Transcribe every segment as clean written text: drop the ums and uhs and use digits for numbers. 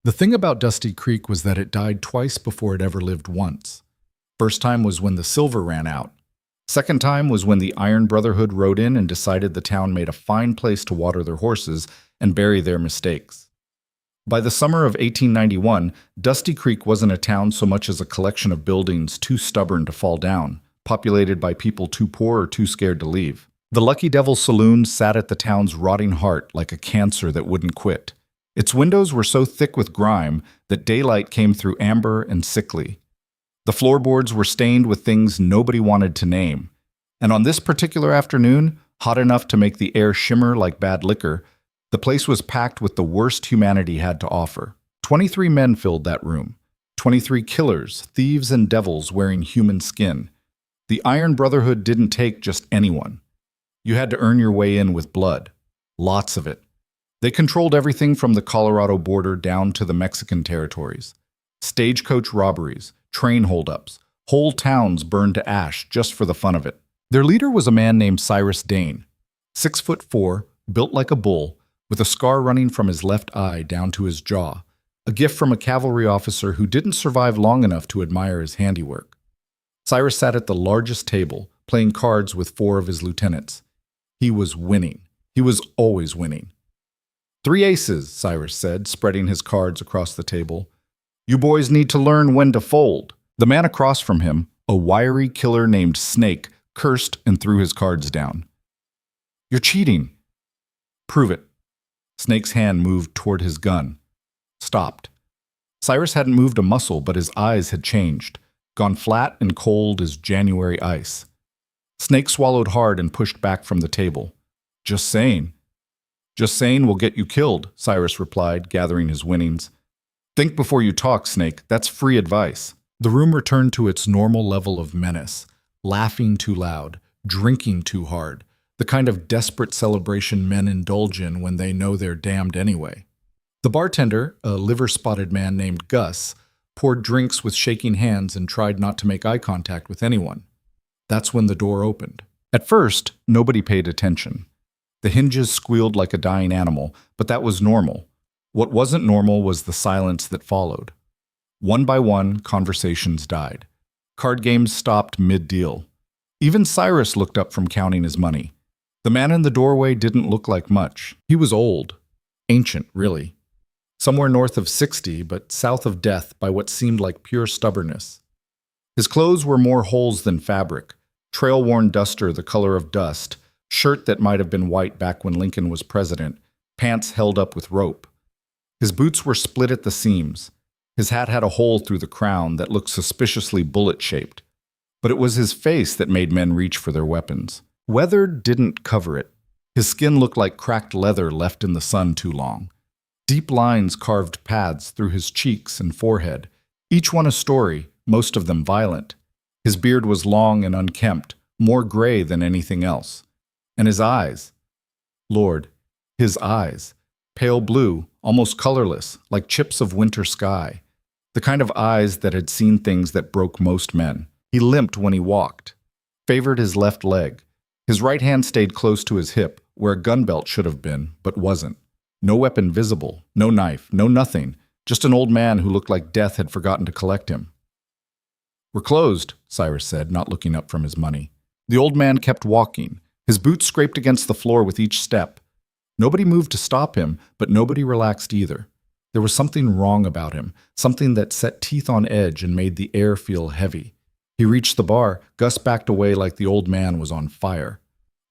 The thing about Dusty Creek was that it died twice before it ever lived once. First time was when the silver ran out. Second time was when the Iron Brotherhood rode in and decided the town made a fine place to water their horses and bury their mistakes. By the summer of 1891, Dusty Creek wasn't a town so much as a collection of buildings too stubborn to fall down, populated by people too poor or too scared to leave. The Lucky Devil Saloon sat at the town's rotting heart like a cancer that wouldn't quit. Its windows were so thick with grime that daylight came through amber and sickly. The floorboards were stained with things nobody wanted to name. And on this particular afternoon, hot enough to make the air shimmer like bad liquor, the place was packed with the worst humanity had to offer. 23 men filled that room. 23 killers, thieves, and devils wearing human skin. The Iron Brotherhood didn't take just anyone. You had to earn your way in with blood. Lots of it. They controlled everything from the Colorado border down to the Mexican territories. Stagecoach robberies, train holdups, whole towns burned to ash just for the fun of it. Their leader was a man named Cyrus Dane, 6'4", built like a bull, with a scar running from his left eye down to his jaw, a gift from a cavalry officer who didn't survive long enough to admire his handiwork. Cyrus sat at the largest table, playing cards with 4 of his lieutenants. He was winning. He was always winning. 3 aces, Cyrus said, spreading his cards across the table. You boys need to learn when to fold. The man across from him, a wiry killer named Snake, cursed and threw his cards down. You're cheating. Prove it. Snake's hand moved toward his gun. Stopped. Cyrus hadn't moved a muscle, but his eyes had changed, gone flat and cold as January ice. Snake swallowed hard and pushed back from the table. Just saying. Just saying will get you killed, Cyrus replied, gathering his winnings. Think before you talk, Snake. That's free advice. The room returned to its normal level of menace, laughing too loud, drinking too hard, the kind of desperate celebration men indulge in when they know they're damned anyway. The bartender, a liver-spotted man named Gus, poured drinks with shaking hands and tried not to make eye contact with anyone. That's when the door opened. At first, nobody paid attention. The hinges squealed like a dying animal, but that was normal. What wasn't normal was the silence that followed. One by one, conversations died. Card games stopped mid-deal. Even Cyrus looked up from counting his money. The man in the doorway didn't look like much. He was old. Ancient, really. Somewhere north of 60, but south of death by what seemed like pure stubbornness. His clothes were more holes than fabric. Trail-worn duster the color of dust, shirt that might have been white back when Lincoln was president, pants held up with rope. His boots were split at the seams. His hat had a hole through the crown that looked suspiciously bullet-shaped. But it was his face that made men reach for their weapons. Weather didn't cover it. His skin looked like cracked leather left in the sun too long. Deep lines carved paths through his cheeks and forehead, each one a story, most of them violent. His beard was long and unkempt, more gray than anything else. And his eyes. Lord, his eyes. Pale blue, almost colorless, like chips of winter sky. The kind of eyes that had seen things that broke most men. He limped when he walked. Favored his left leg. His right hand stayed close to his hip, where a gun belt should have been, but wasn't. No weapon visible, no knife, no nothing. Just an old man who looked like death had forgotten to collect him. We're closed, Cyrus said, not looking up from his money. The old man kept walking. His boots scraped against the floor with each step. Nobody moved to stop him, but nobody relaxed either. There was something wrong about him, something that set teeth on edge and made the air feel heavy. He reached the bar. Gus backed away like the old man was on fire.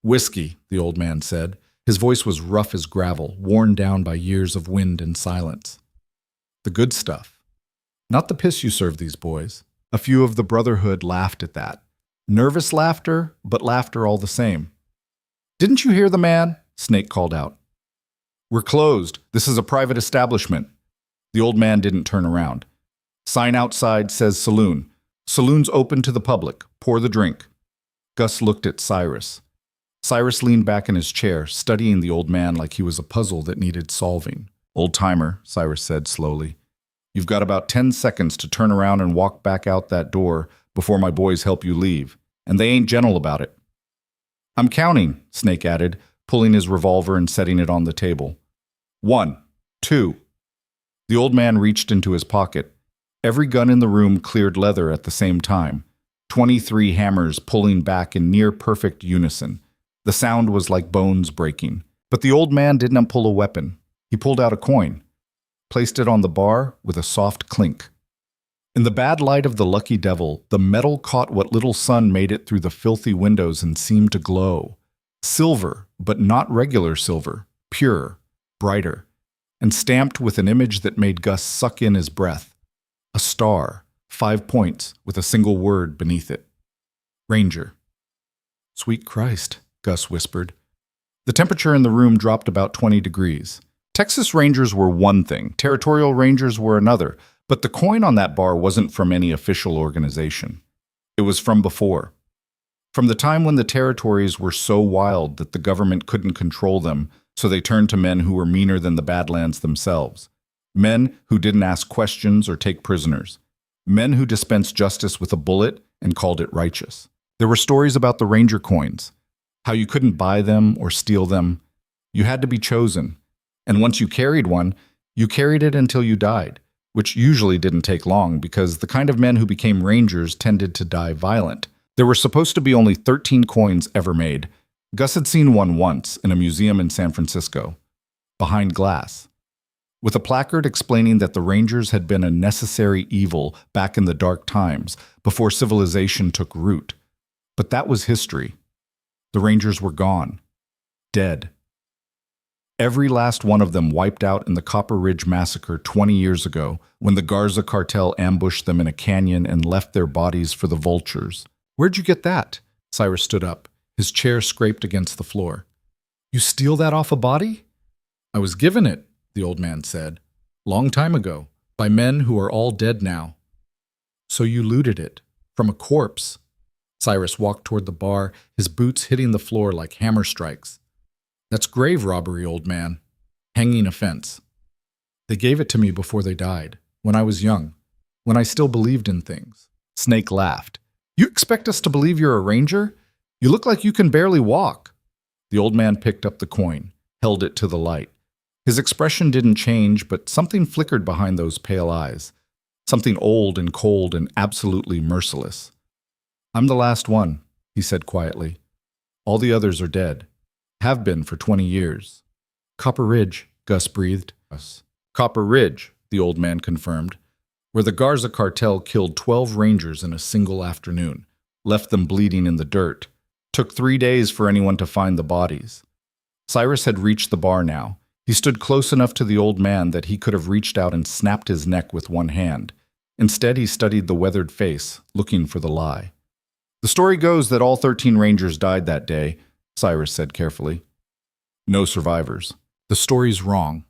Whiskey, the old man said. His voice was rough as gravel, worn down by years of wind and silence. The good stuff. Not the piss you serve these boys. A few of the Brotherhood laughed at that. Nervous laughter, but laughter all the same. Didn't you hear the man? Snake called out. We're closed. This is a private establishment. The old man didn't turn around. Sign outside says Saloon. Saloon's open to the public. Pour the drink. Gus looked at Cyrus. Cyrus leaned back in his chair, studying the old man like he was a puzzle that needed solving. Old-timer, Cyrus said slowly. You've got about 10 seconds to turn around and walk back out that door before my boys help you leave. And they ain't gentle about it. I'm counting, Snake added, pulling his revolver and setting it on the table. 1, 2. The old man reached into his pocket. Every gun in the room cleared leather at the same time. 23 hammers pulling back in near-perfect unison. The sound was like bones breaking. But the old man didn't pull a weapon. He pulled out a coin, placed it on the bar with a soft clink. In the bad light of the lucky devil, the metal caught what little sun made it through the filthy windows and seemed to glow. Silver, but not regular silver, pure, brighter, and stamped with an image that made Gus suck in his breath. A star, 5 points, with a single word beneath it. Ranger. Sweet Christ, Gus whispered. The temperature in the room dropped about 20 degrees. Texas Rangers were one thing, Territorial Rangers were another, but the coin on that bar wasn't from any official organization. It was from before. From the time when the territories were so wild that the government couldn't control them, so they turned to men who were meaner than the Badlands themselves. Men who didn't ask questions or take prisoners. Men who dispensed justice with a bullet and called it righteous. There were stories about the Ranger coins, how you couldn't buy them or steal them. You had to be chosen. And once you carried one, you carried it until you died, which usually didn't take long because the kind of men who became Rangers tended to die violent. There were supposed to be only 13 coins ever made. Gus had seen one once in a museum in San Francisco, behind glass, with a placard explaining that the Rangers had been a necessary evil back in the dark times, before civilization took root. But that was history. The Rangers were gone. Dead. Every last one of them wiped out in the Copper Ridge Massacre 20 years ago, when the Garza cartel ambushed them in a canyon and left their bodies for the vultures. Where'd you get that? Cyrus stood up. His chair scraped against the floor. You steal that off a body? I was given it, the old man said. Long time ago, by men who are all dead now. So you looted it, from a corpse. Cyrus walked toward the bar, his boots hitting the floor like hammer strikes. That's grave robbery, old man. Hanging offense. They gave it to me before they died, when I was young, when I still believed in things. Snake laughed. You expect us to believe you're a ranger? You look like you can barely walk. The old man picked up the coin, held it to the light. His expression didn't change, but something flickered behind those pale eyes. Something old and cold and absolutely merciless. I'm the last one, he said quietly. All the others are dead. Have been for 20 years. Copper Ridge, Gus breathed. Copper Ridge, the old man confirmed, where the Garza cartel killed 12 Rangers in a single afternoon, left them bleeding in the dirt. Took 3 days for anyone to find the bodies. Cyrus had reached the bar now. He stood close enough to the old man that he could have reached out and snapped his neck with one hand. Instead, he studied the weathered face, looking for the lie. The story goes that all 13 Rangers died that day, Cyrus said carefully. No survivors. The story's wrong.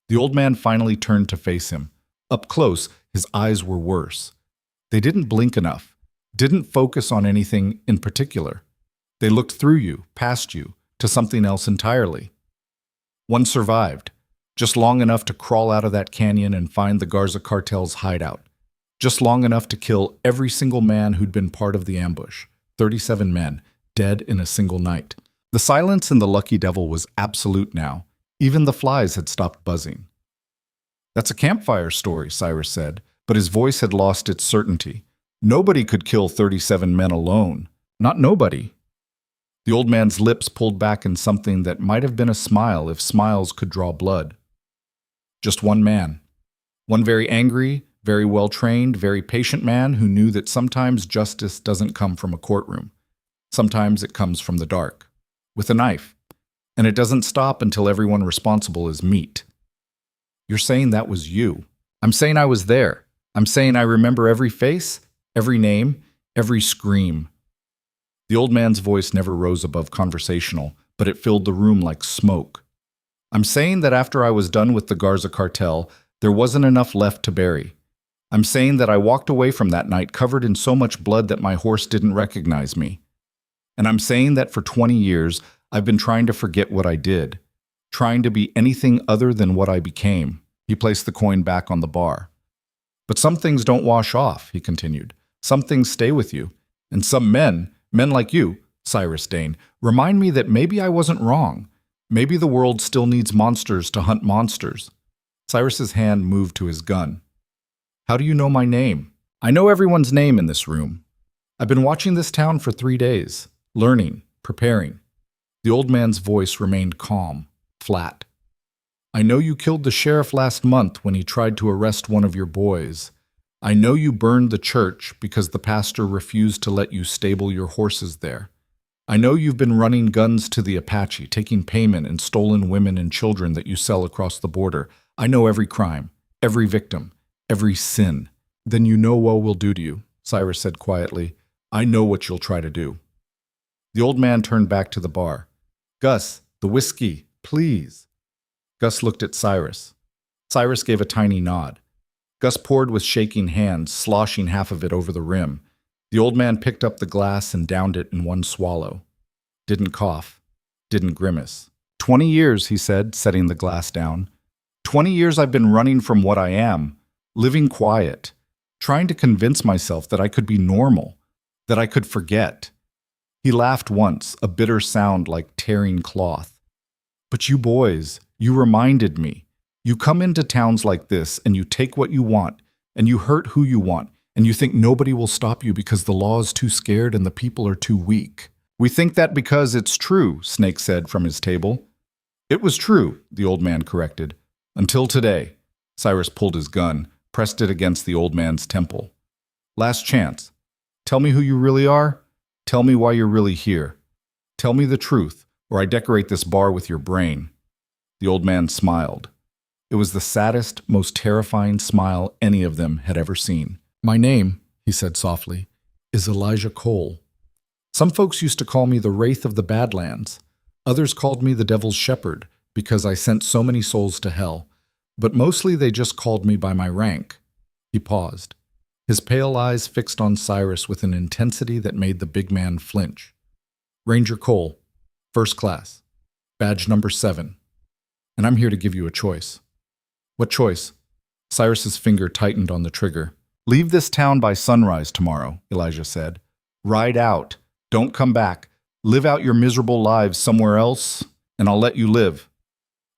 The old man finally turned to face him. Up close, his eyes were worse. They didn't blink enough, didn't focus on anything in particular. They looked through you, past you, to something else entirely. One survived, just long enough to crawl out of that canyon and find the Garza cartel's hideout. Just long enough to kill every single man who'd been part of the ambush. 37 men, dead in a single night. The silence in the Lucky Devil was absolute now. Even the flies had stopped buzzing. That's a campfire story, Cyrus said, but his voice had lost its certainty. Nobody could kill 37 men alone. Not nobody. The old man's lips pulled back in something that might have been a smile if smiles could draw blood. Just one man. One very angry, very well-trained, very patient man who knew that sometimes justice doesn't come from a courtroom. Sometimes it comes from the dark. With a knife. And it doesn't stop until everyone responsible is meat. You're saying that was you. I'm saying I was there. I'm saying I remember every face, every name, every scream. The old man's voice never rose above conversational, but it filled the room like smoke. I'm saying that after I was done with the Garza cartel, there wasn't enough left to bury. I'm saying that I walked away from that night covered in so much blood that my horse didn't recognize me. And I'm saying that for 20 years, I've been trying to forget what I did, trying to be anything other than what I became. He placed the coin back on the bar. But some things don't wash off, he continued. Some things stay with you. And some men like you, Cyrus Dane, remind me that maybe I wasn't wrong. Maybe the world still needs monsters to hunt monsters. Cyrus's hand moved to his gun. How do you know my name? I know everyone's name in this room. I've been watching this town for 3 days, learning, preparing. The old man's voice remained calm, flat. I know you killed the sheriff last month when he tried to arrest one of your boys. I know you burned the church because the pastor refused to let you stable your horses there. I know you've been running guns to the Apache, taking payment and stolen women and children that you sell across the border. I know every crime, every victim, every sin. Then you know what we'll do to you, Cyrus said quietly. I know what you'll try to do. The old man turned back to the bar. Gus, the whiskey, please. Gus looked at Cyrus. Cyrus gave a tiny nod. Gus poured with shaking hands, sloshing half of it over the rim. The old man picked up the glass and downed it in one swallow. Didn't cough. Didn't grimace. 20 years, he said, setting the glass down. 20 years I've been running from what I am, living quiet, trying to convince myself that I could be normal, that I could forget. He laughed once, a bitter sound like tearing cloth. But you boys, you reminded me. You come into towns like this and you take what you want, and you hurt who you want, and you think nobody will stop you because the law is too scared and the people are too weak. We think that because it's true, Snake said from his table. It was true, the old man corrected. Until today. Cyrus pulled his gun, pressed it against the old man's temple. Last chance. Tell me who you really are. Tell me why you're really here. Tell me the truth, or I decorate this bar with your brain. The old man smiled. It was the saddest, most terrifying smile any of them had ever seen. My name, he said softly, is Elijah Cole. Some folks used to call me the Wraith of the Badlands. Others called me the Devil's Shepherd because I sent so many souls to hell. But mostly they just called me by my rank. He paused, his pale eyes fixed on Cyrus with an intensity that made the big man flinch. Ranger Cole, first class, badge number 7. And I'm here to give you a choice. What choice? Cyrus's finger tightened on the trigger. Leave this town by sunrise tomorrow, Elijah said. Ride out. Don't come back. Live out your miserable lives somewhere else, and I'll let you live.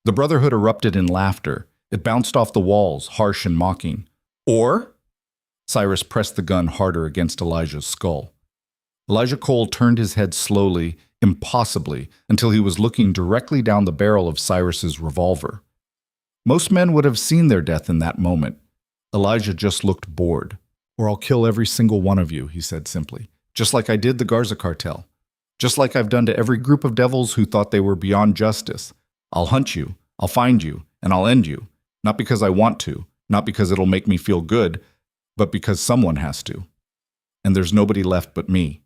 The Brotherhood erupted in laughter. It bounced off the walls, harsh and mocking. Or? Cyrus pressed the gun harder against Elijah's skull. Elijah Cole turned his head slowly, impossibly, until he was looking directly down the barrel of Cyrus's revolver. Most men would have seen their death in that moment. Elijah just looked bored. Or I'll kill every single one of you, he said simply. Just like I did the Garza cartel. Just like I've done to every group of devils who thought they were beyond justice. I'll hunt you, I'll find you, and I'll end you. Not because I want to, not because it'll make me feel good, but because someone has to. And there's nobody left but me.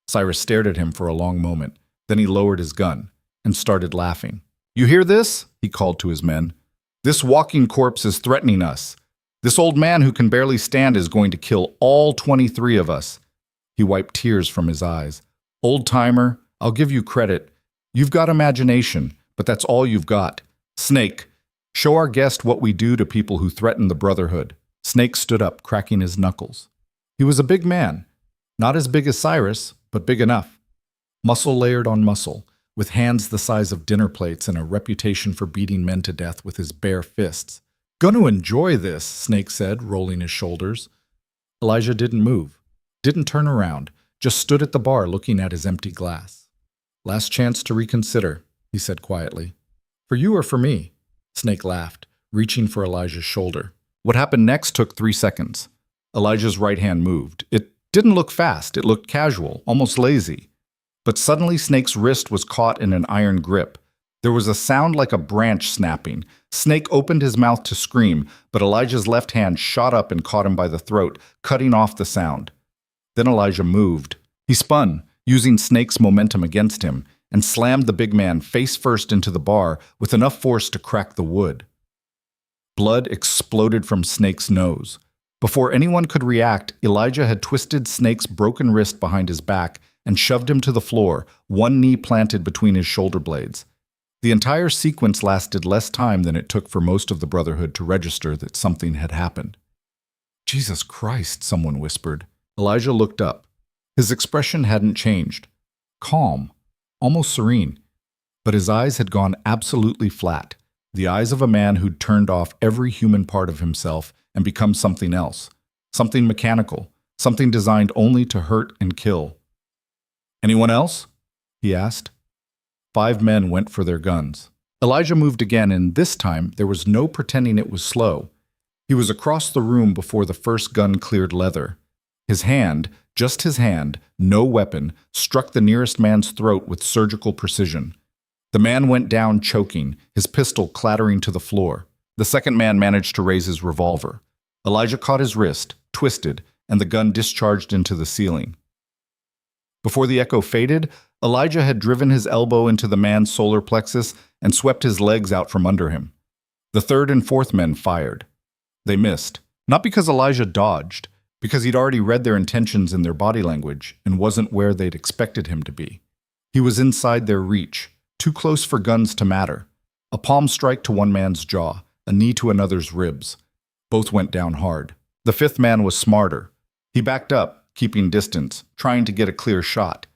Cyrus stared at him for a long moment. Then he lowered his gun and started laughing. You hear this? He called to his men. This walking corpse is threatening us. This old man who can barely stand is going to kill all 23 of us. He wiped tears from his eyes. Old-timer, I'll give you credit. You've got imagination, but that's all you've got. Snake, show our guest what we do to people who threaten the Brotherhood. Snake stood up, cracking his knuckles. He was a big man. Not as big as Cyrus, but big enough. Muscle layered on muscle, with hands the size of dinner plates and a reputation for beating men to death with his bare fists. Gonna enjoy this, Snake said, rolling his shoulders. Elijah didn't move, didn't turn around, just stood at the bar looking at his empty glass. Last chance to reconsider, he said quietly. For you or for me? Snake laughed, reaching for Elijah's shoulder. What happened next took 3 seconds. Elijah's right hand moved. It didn't look fast, it looked casual, almost lazy. But suddenly Snake's wrist was caught in an iron grip. There was a sound like a branch snapping. Snake opened his mouth to scream, but Elijah's left hand shot up and caught him by the throat, cutting off the sound. Then Elijah moved. He spun, using Snake's momentum against him, and slammed the big man face first into the bar with enough force to crack the wood. Blood exploded from Snake's nose. Before anyone could react, Elijah had twisted Snake's broken wrist behind his back and shoved him to the floor, one knee planted between his shoulder blades. The entire sequence lasted less time than it took for most of the Brotherhood to register that something had happened. Jesus Christ, someone whispered. Elijah looked up. His expression hadn't changed. Calm, almost serene. But his eyes had gone absolutely flat, The eyes of a man who'd turned off every human part of himself and become something else, something mechanical, something designed only to hurt and kill. "Anyone else?" he asked. 5 men went for their guns. Elijah moved again, and this time there was no pretending it was slow. He was across the room before the first gun cleared leather. His hand, just his hand, no weapon, struck the nearest man's throat with surgical precision. The man went down choking, his pistol clattering to the floor. The second man managed to raise his revolver. Elijah caught his wrist, twisted, and the gun discharged into the ceiling. Before the echo faded, Elijah had driven his elbow into the man's solar plexus and swept his legs out from under him. The third and fourth men fired. They missed, not because Elijah dodged, because he'd already read their intentions in their body language and wasn't where they'd expected him to be. He was inside their reach, too close for guns to matter. A palm strike to one man's jaw, a knee to another's ribs. Both went down hard. The fifth man was smarter. He backed up, keeping distance, trying to get a clear shot.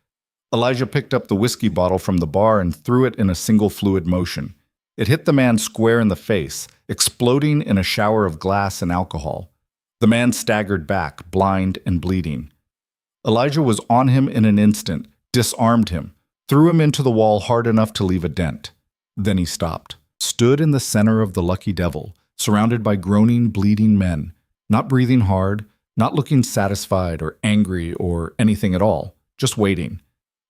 Elijah picked up the whiskey bottle from the bar and threw it in a single fluid motion. It hit the man square in the face, exploding in a shower of glass and alcohol. The man staggered back, blind and bleeding. Elijah was on him in an instant, disarmed him, threw him into the wall hard enough to leave a dent. Then he stopped, stood in the center of the lucky devil, surrounded by groaning, bleeding men, not breathing hard, not looking satisfied or angry or anything at all, just waiting.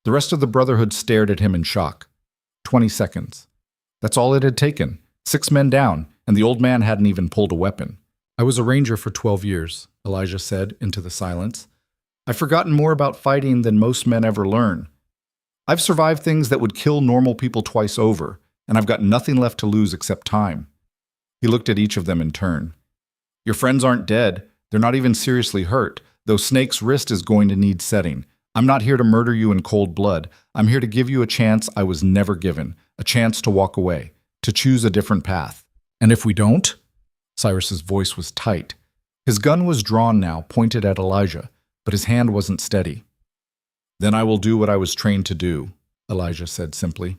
The rest of the Brotherhood stared at him in shock. 20 seconds. That's all it had taken. 6 men down, and the old man hadn't even pulled a weapon. "I was a ranger for 12 years, Elijah said into the silence. "I've forgotten more about fighting than most men ever learn. I've survived things that would kill normal people twice over, and I've got nothing left to lose except time." He looked at each of them in turn. "Your friends aren't dead. They're not even seriously hurt, though Snake's wrist is going to need setting. I'm not here to murder you in cold blood. I'm here to give you a chance I was never given, a chance to walk away, to choose a different path. And if we don't?" Cyrus's voice was tight. His gun was drawn now, pointed at Elijah, but his hand wasn't steady. "Then I will do what I was trained to do," Elijah said simply.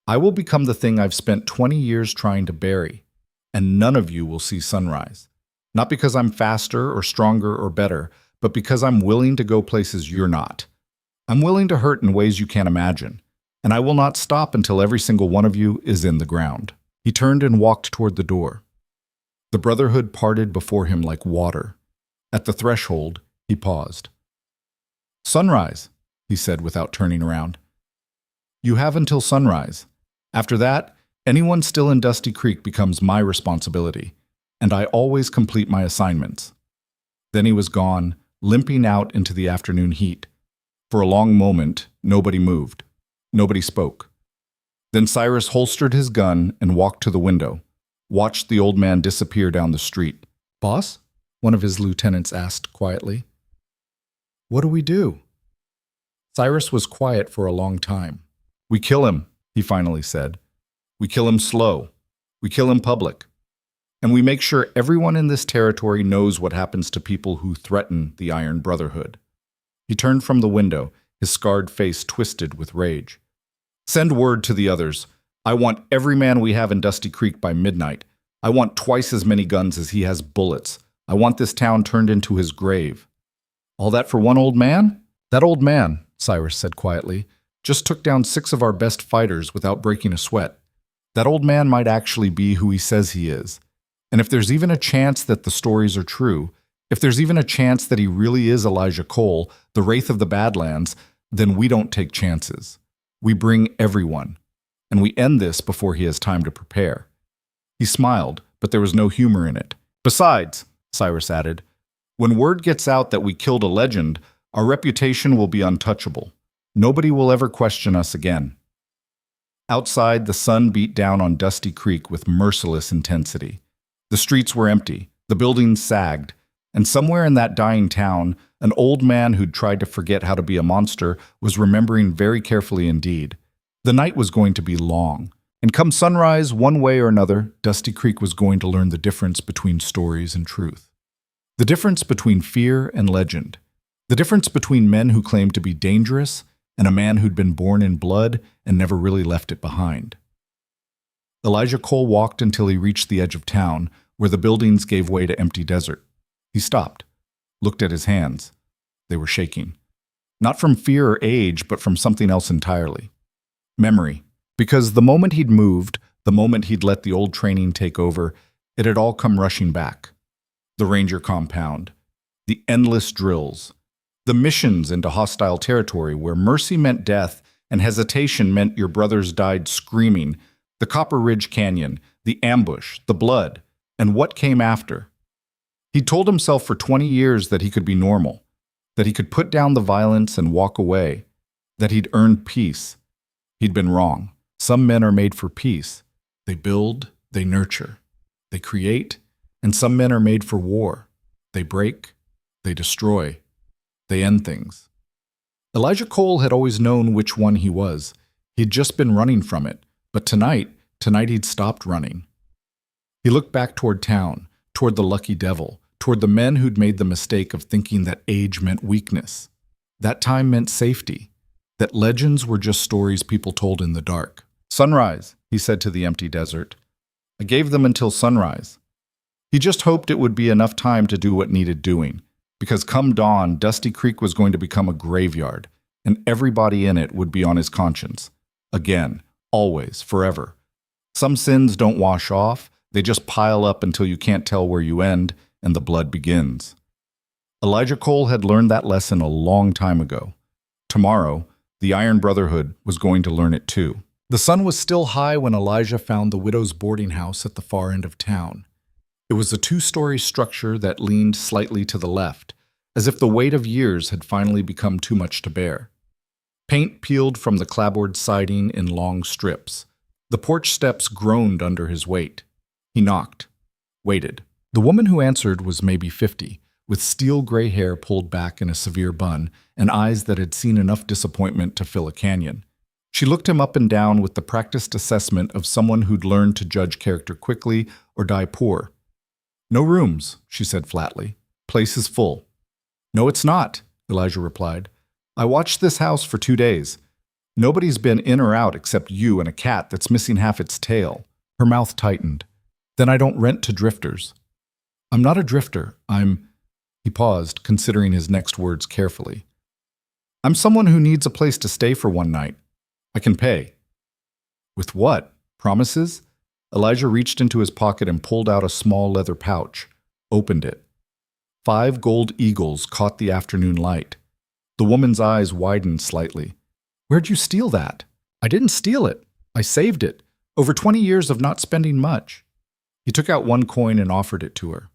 "I will become the thing I've spent 20 years trying to bury, and none of you will see sunrise. Not because I'm faster or stronger or better, but because I'm willing to go places you're not. I'm willing to hurt in ways you can't imagine, and I will not stop until every single one of you is in the ground." He turned and walked toward the door. The Brotherhood parted before him like water. At the threshold, he paused. "Sunrise," he said without turning around. "You have until sunrise. After that, anyone still in Dusty Creek becomes my responsibility, and I always complete my assignments." Then he was gone, limping out into the afternoon heat. For a long moment, nobody moved. Nobody spoke. Then Cyrus holstered his gun and walked to the window, watched the old man disappear down the street. "Boss?" one of his lieutenants asked quietly. "What do we do?" Cyrus was quiet for a long time. "We kill him," he finally said. "We kill him slow. We kill him public. And we make sure everyone in this territory knows what happens to people who threaten the Iron Brotherhood." He turned from the window, his scarred face twisted with rage. "Send word to the others. I want every man we have in Dusty Creek by midnight. I want twice as many guns as he has bullets. I want this town turned into his grave." "All that for one old man?" "That old man," Cyrus said quietly, "just took down 6 of our best fighters without breaking a sweat. That old man might actually be who he says he is. And if there's even a chance that the stories are true, if there's even a chance that he really is Elijah Cole, the Wraith of the Badlands, then we don't take chances. We bring everyone. And we end this before he has time to prepare." He smiled, but there was no humor in it. "Besides," Cyrus added, "when word gets out that we killed a legend, our reputation will be untouchable. Nobody will ever question us again." Outside, the sun beat down on Dusty Creek with merciless intensity. The streets were empty, the buildings sagged, and somewhere in that dying town, an old man who'd tried to forget how to be a monster was remembering very carefully indeed. The night was going to be long, and come sunrise, one way or another, Dusty Creek was going to learn the difference between stories and truth. The difference between fear and legend. The difference between men who claimed to be dangerous and a man who'd been born in blood and never really left it behind. Elijah Cole walked until he reached the edge of town, where the buildings gave way to empty desert. He stopped, looked at his hands. They were shaking. Not from fear or age, but from something else entirely. Memory. Because the moment he'd moved, the moment he'd let the old training take over, it had all come rushing back. The ranger compound. The endless drills. The missions into hostile territory where mercy meant death and hesitation meant your brothers died screaming. The Copper Ridge Canyon. The ambush. The blood. And what came after. He'd told himself for 20 years that he could be normal. That he could put down the violence and walk away. That he'd earned peace. He'd been wrong. Some men are made for peace. They build, they nurture, they create, and some men are made for war. They break, they destroy, they end things. Elijah Cole had always known which one he was. He'd just been running from it, but tonight he'd stopped running. He looked back toward town, toward the lucky devil, toward the men who'd made the mistake of thinking that age meant weakness, that time meant safety, that legends were just stories people told in the dark. Sunrise, he said to the empty desert. I gave them until sunrise. He just hoped it would be enough time to do what needed doing, because come dawn, Dusty Creek was going to become a graveyard, and everybody in it would be on his conscience. Again, always, forever. Some sins don't wash off, they just pile up until you can't tell where you end, and the blood begins. Elijah Cole had learned that lesson a long time ago. Tomorrow, the Iron Brotherhood was going to learn it too. The sun was still high when Elijah found the widow's boarding house at the far end of town. It was a 2-story structure that leaned slightly to the left, as if the weight of years had finally become too much to bear. Paint peeled from the clapboard siding in long strips. The porch steps groaned under his weight. He knocked, waited. The woman who answered was maybe 50, with steel gray hair pulled back in a severe bun and eyes that had seen enough disappointment to fill a canyon. She looked him up and down with the practiced assessment of someone who'd learned to judge character quickly or die poor. No rooms, she said flatly. Place is full. No, it's not, Elijah replied. I watched this house for 2 days. Nobody's been in or out except you and a cat that's missing half its tail. Her mouth tightened. Then I don't rent to drifters. I'm not a drifter. He paused, considering his next words carefully. I'm someone who needs a place to stay for one night. I can pay. With what? Promises? Elijah reached into his pocket and pulled out a small leather pouch, opened it. 5 gold eagles caught the afternoon light. The woman's eyes widened slightly. Where'd you steal that? I didn't steal it. I saved it. Over 20 years of not spending much. He took out 1 coin and offered it to her.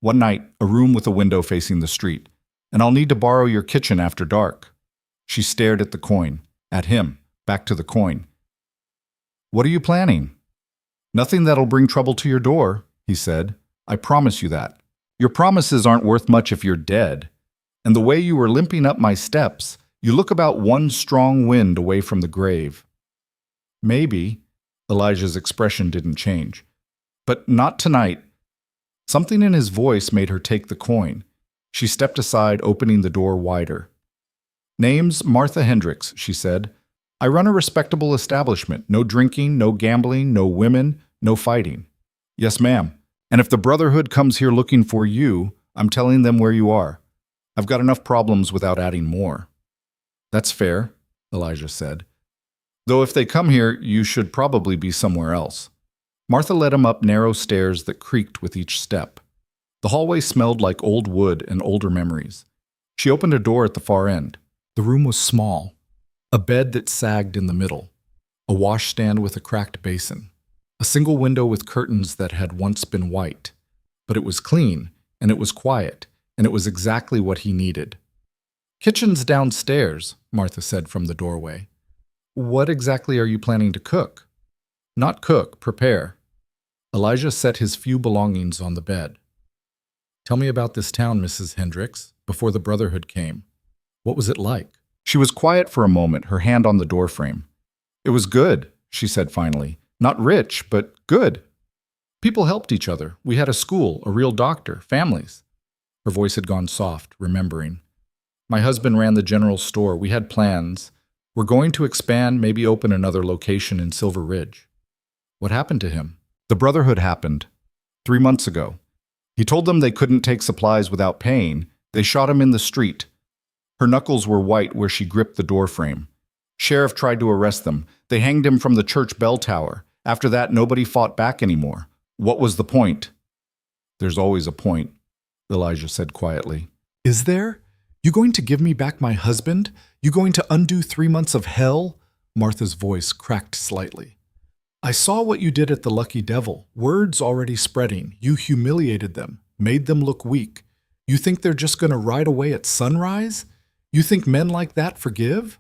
One night, a room with a window facing the street, and I'll need to borrow your kitchen after dark. She stared at the coin. At him, back to the coin. What are you planning? Nothing that'll bring trouble to your door, he said. I promise you that. Your promises aren't worth much if you're dead. And the way you were limping up my steps, you look about 1 strong wind away from the grave. Maybe. Elijah's expression didn't change. But not tonight. Something in his voice made her take the coin. She stepped aside, opening the door wider. Name's Martha Hendricks, she said. I run a respectable establishment. No drinking, no gambling, no women, no fighting. Yes, ma'am. And if the Brotherhood comes here looking for you, I'm telling them where you are. I've got enough problems without adding more. That's fair, Elijah said. Though if they come here, you should probably be somewhere else. Martha led him up narrow stairs that creaked with each step. The hallway smelled like old wood and older memories. She opened a door at the far end. The room was small. A bed that sagged in the middle. A washstand with a cracked basin. A single window with curtains that had once been white. But it was clean, and it was quiet, and it was exactly what he needed. Kitchen's downstairs, Martha said from the doorway. What exactly are you planning to cook? Not cook, prepare. Elijah set his few belongings on the bed. Tell me about this town, Mrs. Hendricks, before the Brotherhood came. What was it like? She was quiet for a moment, her hand on the doorframe. It was good, she said finally. Not rich, but good. People helped each other. We had a school, a real doctor, families. Her voice had gone soft, remembering. My husband ran the general store. We had plans. We're going to expand, maybe open another location in Silver Ridge. What happened to him? The Brotherhood happened 3 months ago. He told them they couldn't take supplies without paying. They shot him in the street. Her knuckles were white where she gripped the doorframe. Sheriff tried to arrest them. They hanged him from the church bell tower. After that, nobody fought back anymore. What was the point? There's always a point, Elijah said quietly. Is there? You going to give me back my husband? You going to undo 3 months of hell? Martha's voice cracked slightly. I saw what you did at the Lucky Devil. Words already spreading. You humiliated them, made them look weak. You think they're just going to ride away at sunrise? You think men like that forgive?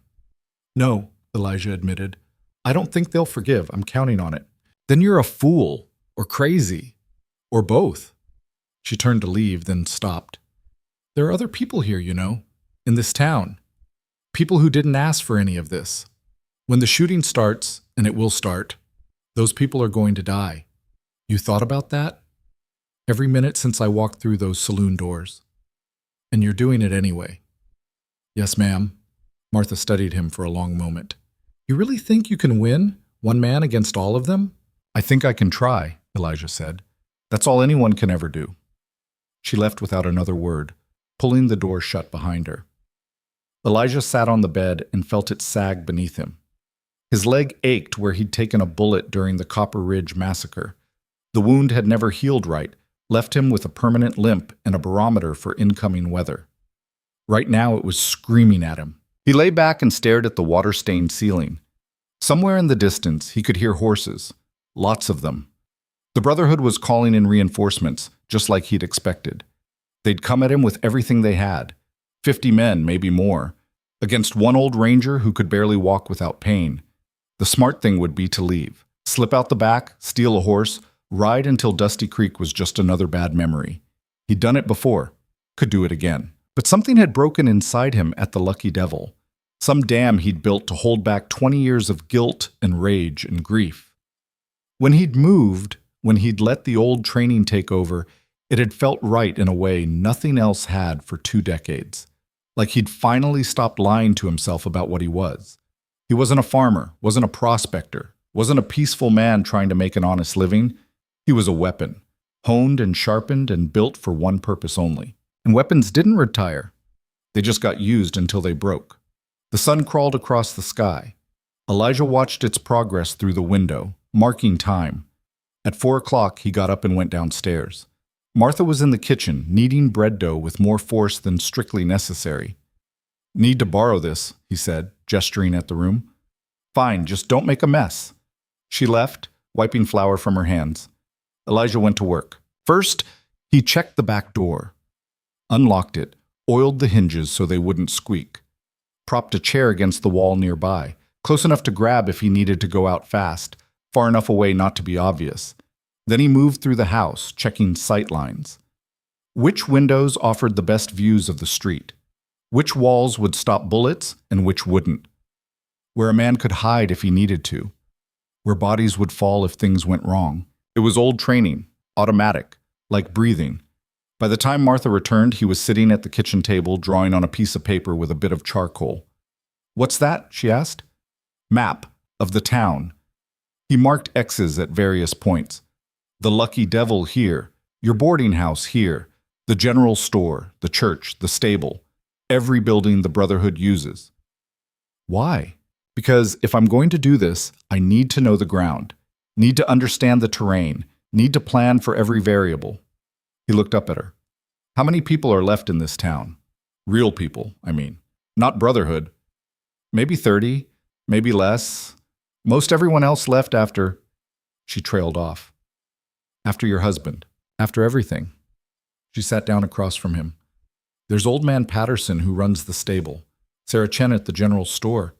No, Elijah admitted. I don't think they'll forgive. I'm counting on it. Then you're a fool, or crazy, or both. She turned to leave, then stopped. There are other people here, you know, in this town. People who didn't ask for any of this. When the shooting starts, and it will start, those people are going to die. You thought about that? Every minute since I walked through those saloon doors. And you're doing it anyway. Yes, ma'am. Martha studied him for a long moment. You really think you can win, one man against all of them? I think I can try, Elijah said. That's all anyone can ever do. She left without another word, pulling the door shut behind her. Elijah sat on the bed and felt it sag beneath him. His leg ached where he'd taken a bullet during the Copper Ridge massacre. The wound had never healed right, left him with a permanent limp and a barometer for incoming weather. Right now it was screaming at him. He lay back and stared at the water-stained ceiling. Somewhere in the distance he could hear horses, lots of them. The Brotherhood was calling in reinforcements, just like he'd expected. They'd come at him with everything they had, 50 men, maybe more, against one old ranger who could barely walk without pain. The smart thing would be to leave, slip out the back, steal a horse, ride until Dusty Creek was just another bad memory. He'd done it before, could do it again. But something had broken inside him at the Lucky Devil, some dam he'd built to hold back 20 years of guilt and rage and grief. When he'd moved, when he'd let the old training take over, it had felt right in a way nothing else had for 2 decades. Like he'd finally stopped lying to himself about what he was. He wasn't a farmer, wasn't a prospector, wasn't a peaceful man trying to make an honest living. He was a weapon, honed and sharpened and built for one purpose only. And weapons didn't retire. They just got used until they broke. The sun crawled across the sky. Elijah watched its progress through the window, marking time. At 4 o'clock, he got up and went downstairs. Martha was in the kitchen, kneading bread dough with more force than strictly necessary. Need to borrow this, he said, gesturing at the room. Fine, just don't make a mess. She left, wiping flour from her hands. Elijah went to work. First, he checked the back door, unlocked it, oiled the hinges so they wouldn't squeak, propped a chair against the wall nearby, close enough to grab if he needed to go out fast, far enough away not to be obvious. Then he moved through the house, checking sight lines. Which windows offered the best views of the street? Which walls would stop bullets and which wouldn't? Where a man could hide if he needed to? Where bodies would fall if things went wrong? It was old training, automatic, like breathing. By the time Martha returned, he was sitting at the kitchen table, drawing on a piece of paper with a bit of charcoal. What's that? She asked. Map of the town. He marked X's at various points. The Lucky Devil here, your boarding house here, the general store, the church, the stable, every building the Brotherhood uses. Why? Because if I'm going to do this, I need to know the ground, need to understand the terrain, need to plan for every variable. He looked up at her. How many people are left in this town? Real people, I mean. Not Brotherhood. Maybe 30, maybe less. Most everyone else left after... She trailed off. After your husband. After everything. She sat down across from him. There's old man Patterson who runs the stable. Sarah Chen at the general store.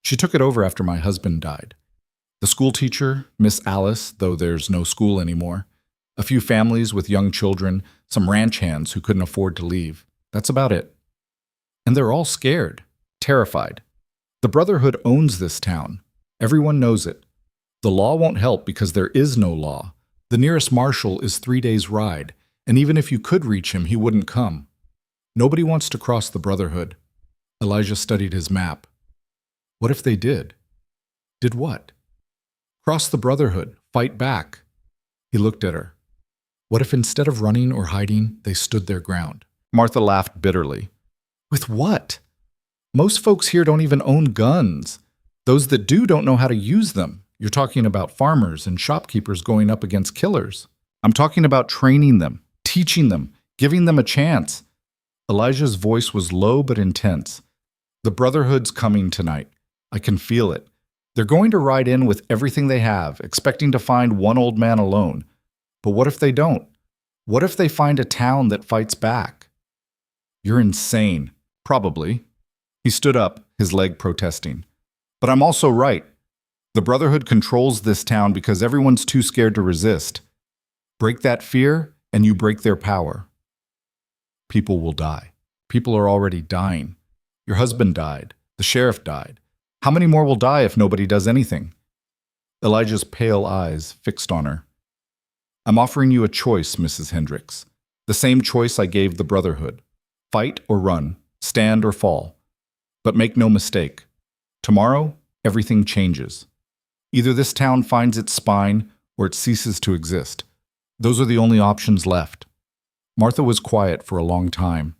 She took it over after my husband died. The school teacher, Miss Alice, though there's no school anymore. A few families with young children, some ranch hands who couldn't afford to leave. That's about it. And they're all scared, terrified. The Brotherhood owns this town. Everyone knows it. The law won't help because there is no law. The nearest marshal is 3 days' ride, and even if you could reach him, he wouldn't come. Nobody wants to cross the Brotherhood. Elijah studied his map. What if they did? Did what? Cross the Brotherhood. Fight back. He looked at her. What if instead of running or hiding, they stood their ground? Martha laughed bitterly. With what? Most folks here don't even own guns. Those that do don't know how to use them. You're talking about farmers and shopkeepers going up against killers. I'm talking about training them, teaching them, giving them a chance. Elijah's voice was low but intense. The Brotherhood's coming tonight. I can feel it. They're going to ride in with everything they have, expecting to find one old man alone. But what if they don't? What if they find a town that fights back? You're insane. Probably. He stood up, his leg protesting. But I'm also right. The Brotherhood controls this town because everyone's too scared to resist. Break that fear, and you break their power. People will die. People are already dying. Your husband died. The sheriff died. How many more will die if nobody does anything? Elijah's pale eyes fixed on her. I'm offering you a choice, Mrs. Hendricks. The same choice I gave the Brotherhood. Fight or run, stand or fall. But make no mistake. Tomorrow, everything changes. Either this town finds its spine or it ceases to exist. Those are the only options left. Martha was quiet for a long time.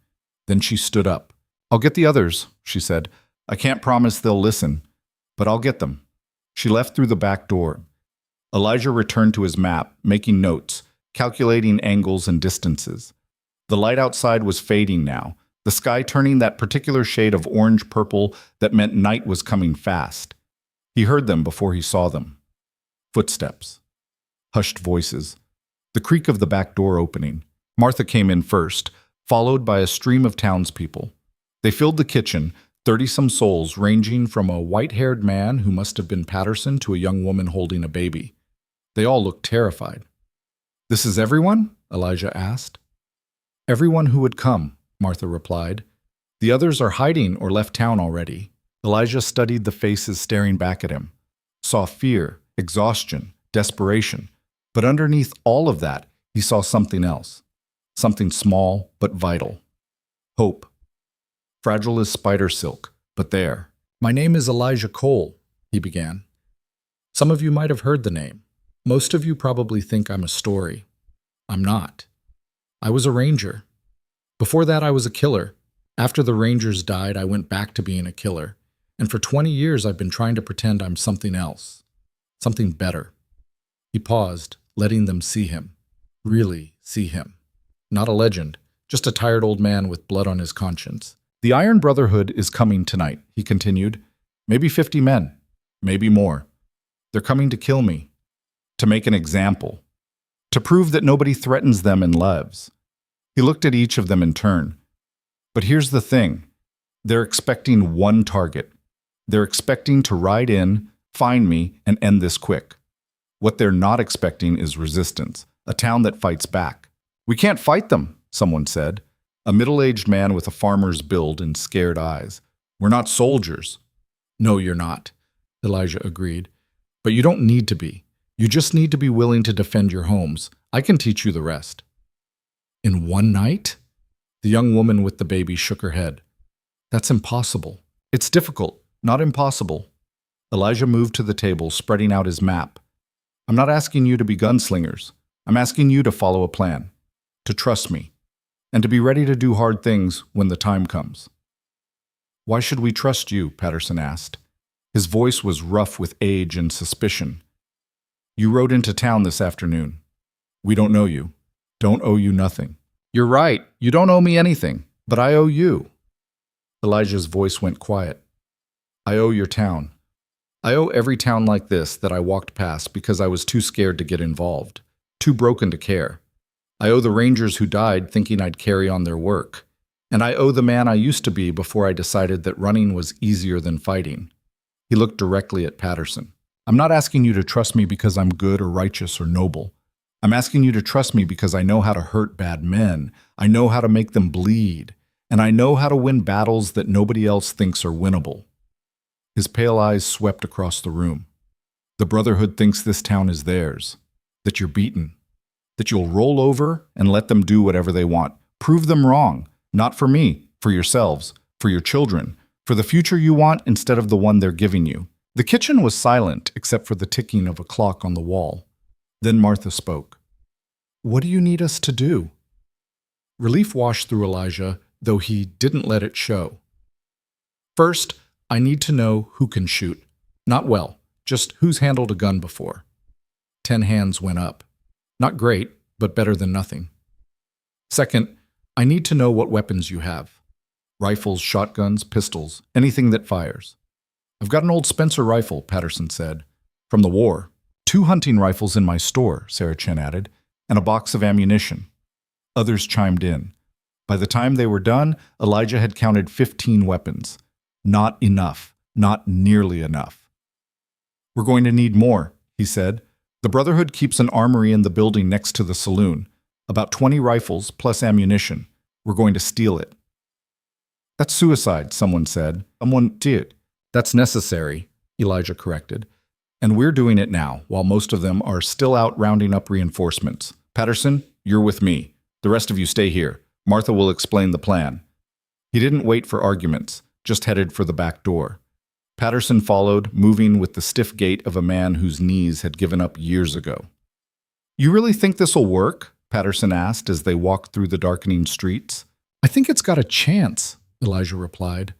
Then she stood up. I'll get the others, she said. I can't promise they'll listen, but I'll get them. She left through the back door. Elijah returned to his map, making notes, calculating angles and distances. The light outside was fading now, the sky turning that particular shade of orange-purple that meant night was coming fast. He heard them before he saw them. Footsteps. Hushed voices. The creak of the back door opening. Martha came in first, followed by a stream of townspeople. They filled the kitchen, 30-some souls ranging from a white-haired man who must have been Patterson to a young woman holding a baby. They all looked terrified. This is everyone? Elijah asked. Everyone who would come, Martha replied. The others are hiding or left town already. Elijah studied the faces staring back at him, saw fear, exhaustion, desperation. But underneath all of that, he saw something else. Something small but vital. Hope. Fragile as spider silk, but there. My name is Elijah Cole, he began. Some of you might have heard the name. Most of you probably think I'm a story. I'm not. I was a ranger. Before that, I was a killer. After the rangers died, I went back to being a killer. And for 20 years, I've been trying to pretend I'm something else. Something better. He paused, letting them see him. Really see him. Not a legend, just a tired old man with blood on his conscience. The Iron Brotherhood is coming tonight, he continued. Maybe 50 men. Maybe more. They're coming to kill me. To make an example. To prove that nobody threatens them and lives. He looked at each of them in turn. But here's the thing. They're expecting one target. They're expecting to ride in, find me, and end this quick. What they're not expecting is resistance, a town that fights back. We can't fight them, someone said. A middle-aged man with a farmer's build and scared eyes. We're not soldiers. No, you're not, Elijah agreed. But you don't need to be. You just need to be willing to defend your homes. I can teach you the rest. In one night? The young woman with the baby shook her head. That's impossible. It's difficult, not impossible. Elijah moved to the table, spreading out his map. I'm not asking you to be gunslingers. I'm asking you to follow a plan, to trust me, and to be ready to do hard things when the time comes. Why should we trust you? Patterson asked. His voice was rough with age and suspicion. You rode into town this afternoon. We don't know you. Don't owe you nothing. You're right. You don't owe me anything, but I owe you. Elijah's voice went quiet. I owe your town. I owe every town like this that I walked past because I was too scared to get involved, too broken to care. I owe the rangers who died thinking I'd carry on their work. And I owe the man I used to be before I decided that running was easier than fighting. He looked directly at Patterson. I'm not asking you to trust me because I'm good or righteous or noble. I'm asking you to trust me because I know how to hurt bad men. I know how to make them bleed. And I know how to win battles that nobody else thinks are winnable. His pale eyes swept across the room. The Brotherhood thinks this town is theirs, that you're beaten, that you'll roll over and let them do whatever they want. Prove them wrong, not for me, for yourselves, for your children, for the future you want instead of the one they're giving you. The kitchen was silent except for the ticking of a clock on the wall. Then Martha spoke. "What do you need us to do?" Relief washed through Elijah, though he didn't let it show. "First, I need to know who can shoot. Not well, just who's handled a gun before." 10 hands went up. Not great, but better than nothing. "Second, I need to know what weapons you have. Rifles, shotguns, pistols, anything that fires." "I've got an old Spencer rifle," Patterson said. "From the war. 2 hunting rifles in my store," Sarah Chen added, "and a box of ammunition." Others chimed in. By the time they were done, Elijah had counted 15 weapons. Not enough. Not nearly enough. "We're going to need more," he said. "The Brotherhood keeps an armory in the building next to the saloon. About 20 rifles plus ammunition. We're going to steal it." "That's suicide," someone said. "Someone did." "That's necessary," Elijah corrected. "And we're doing it now, while most of them are still out rounding up reinforcements. Patterson, you're with me. The rest of you stay here. Martha will explain the plan." He didn't wait for arguments, just headed for the back door. Patterson followed, moving with the stiff gait of a man whose knees had given up years ago. "You really think this'll work?" Patterson asked as they walked through the darkening streets. "I think it's got a chance," Elijah replied.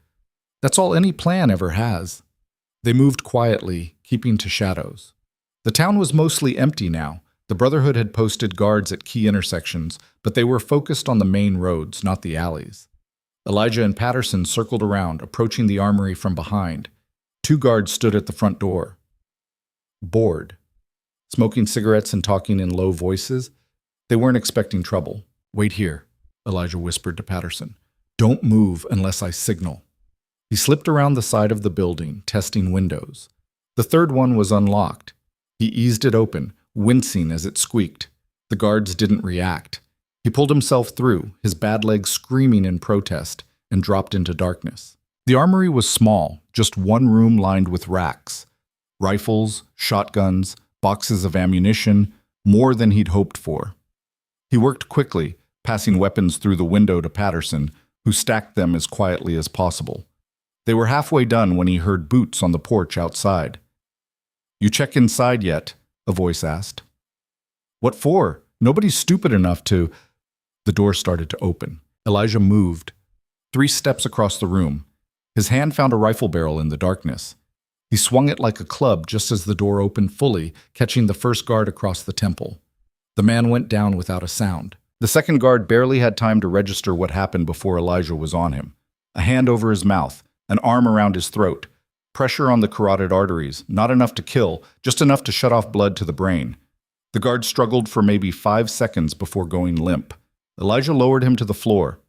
"That's all any plan ever has." They moved quietly, keeping to shadows. The town was mostly empty now. The Brotherhood had posted guards at key intersections, but they were focused on the main roads, not the alleys. Elijah and Patterson circled around, approaching the armory from behind. 2 guards stood at the front door. Bored. Smoking cigarettes and talking in low voices. They weren't expecting trouble. "Wait here," Elijah whispered to Patterson. "Don't move unless I signal." He slipped around the side of the building, testing windows. The third one was unlocked. He eased it open, wincing as it squeaked. The guards didn't react. He pulled himself through, his bad leg screaming in protest, and dropped into darkness. The armory was small, just one room lined with racks. Rifles, shotguns, boxes of ammunition, more than he'd hoped for. He worked quickly, passing weapons through the window to Patterson, who stacked them as quietly as possible. They were halfway done when he heard boots on the porch outside. "You check inside yet?" a voice asked. "What for? Nobody's stupid enough to—" The door started to open. Elijah moved 3 steps across the room. His hand found a rifle barrel in the darkness. He swung it like a club just as the door opened fully, catching the first guard across the temple. The man went down without a sound. The second guard barely had time to register what happened before Elijah was on him. A hand over his mouth, an arm around his throat. Pressure on the carotid arteries, not enough to kill, just enough to shut off blood to the brain. The guard struggled for maybe 5 seconds before going limp. Elijah lowered him to the floor,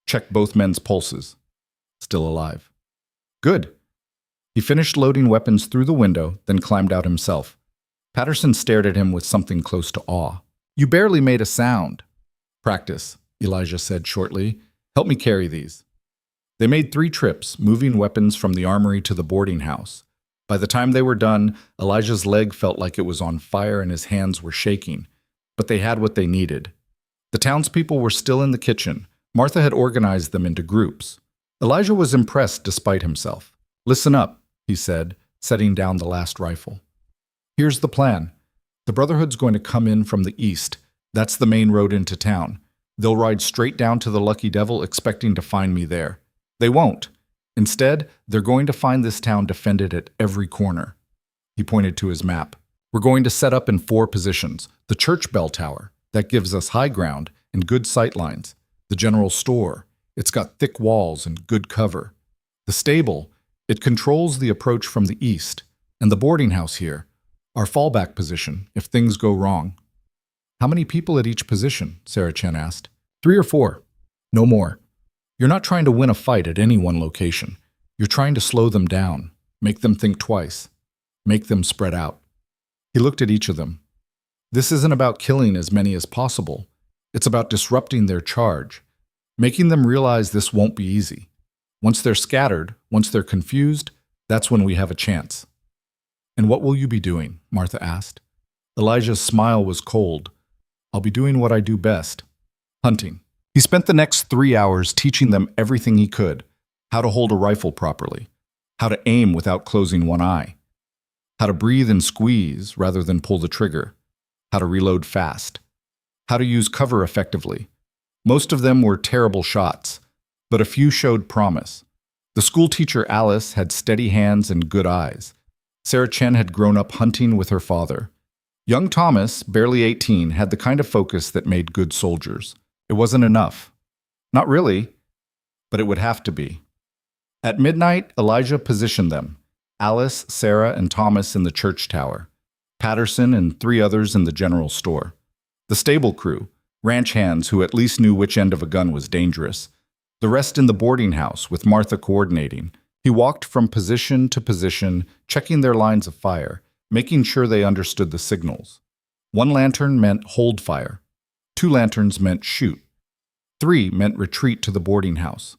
checked both men's pulses. Still alive. Good. He finished loading weapons through the window, then climbed out himself. Patterson stared at him with something close to awe. "You barely made a sound." "Practice," Elijah said shortly. "Help me carry these." They made 3 trips, moving weapons from the armory to the boarding house. By the time they were done, Elijah's leg felt like it was on fire and his hands were shaking. But they had what they needed. The townspeople were still in the kitchen. Martha had organized them into groups. Elijah was impressed despite himself. "Listen up," he said, setting down the last rifle. "Here's the plan. The Brotherhood's going to come in from the east. That's the main road into town. They'll ride straight down to the Lucky Devil expecting to find me there. They won't. Instead, they're going to find this town defended at every corner." He pointed to his map. "We're going to set up in 4 positions. The church bell tower. That gives us high ground and good sight lines. The general store. It's got thick walls and good cover. The stable. It controls the approach from the east. And the boarding house here. Our fallback position, if things go wrong." "How many people at each position?" Sarah Chen asked. 3 or 4. No more. You're not trying to win a fight at any one location. You're trying to slow them down, make them think twice, make them spread out." He looked at each of them. "This isn't about killing as many as possible. It's about disrupting their charge, making them realize this won't be easy. Once they're scattered, once they're confused, that's when we have a chance." "And what will you be doing?" Martha asked. Elijah's smile was cold. "I'll be doing what I do best. Hunting." He spent the next 3 hours teaching them everything he could. How to hold a rifle properly. How to aim without closing one eye. how to breathe and squeeze rather than pull the trigger, how to reload fast, how to use cover effectively. Most of them were terrible shots, but a few showed promise. The school teacher Alice had steady hands and good eyes. Sarah Chen had grown up hunting with her father. Young Thomas, barely 18, had the kind of focus that made good soldiers. It wasn't enough. Not really, but it would have to be. At midnight, Elijah positioned them, Alice, Sarah, and Thomas in the church tower, Patterson and 3 others in the general store. The stable crew, ranch hands who at least knew which end of a gun was dangerous. The rest in the boarding house, with Martha coordinating. He walked from position to position, checking their lines of fire, making sure they understood the signals. 1 lantern meant hold fire. 2 lanterns meant shoot. 3 meant retreat to the boarding house.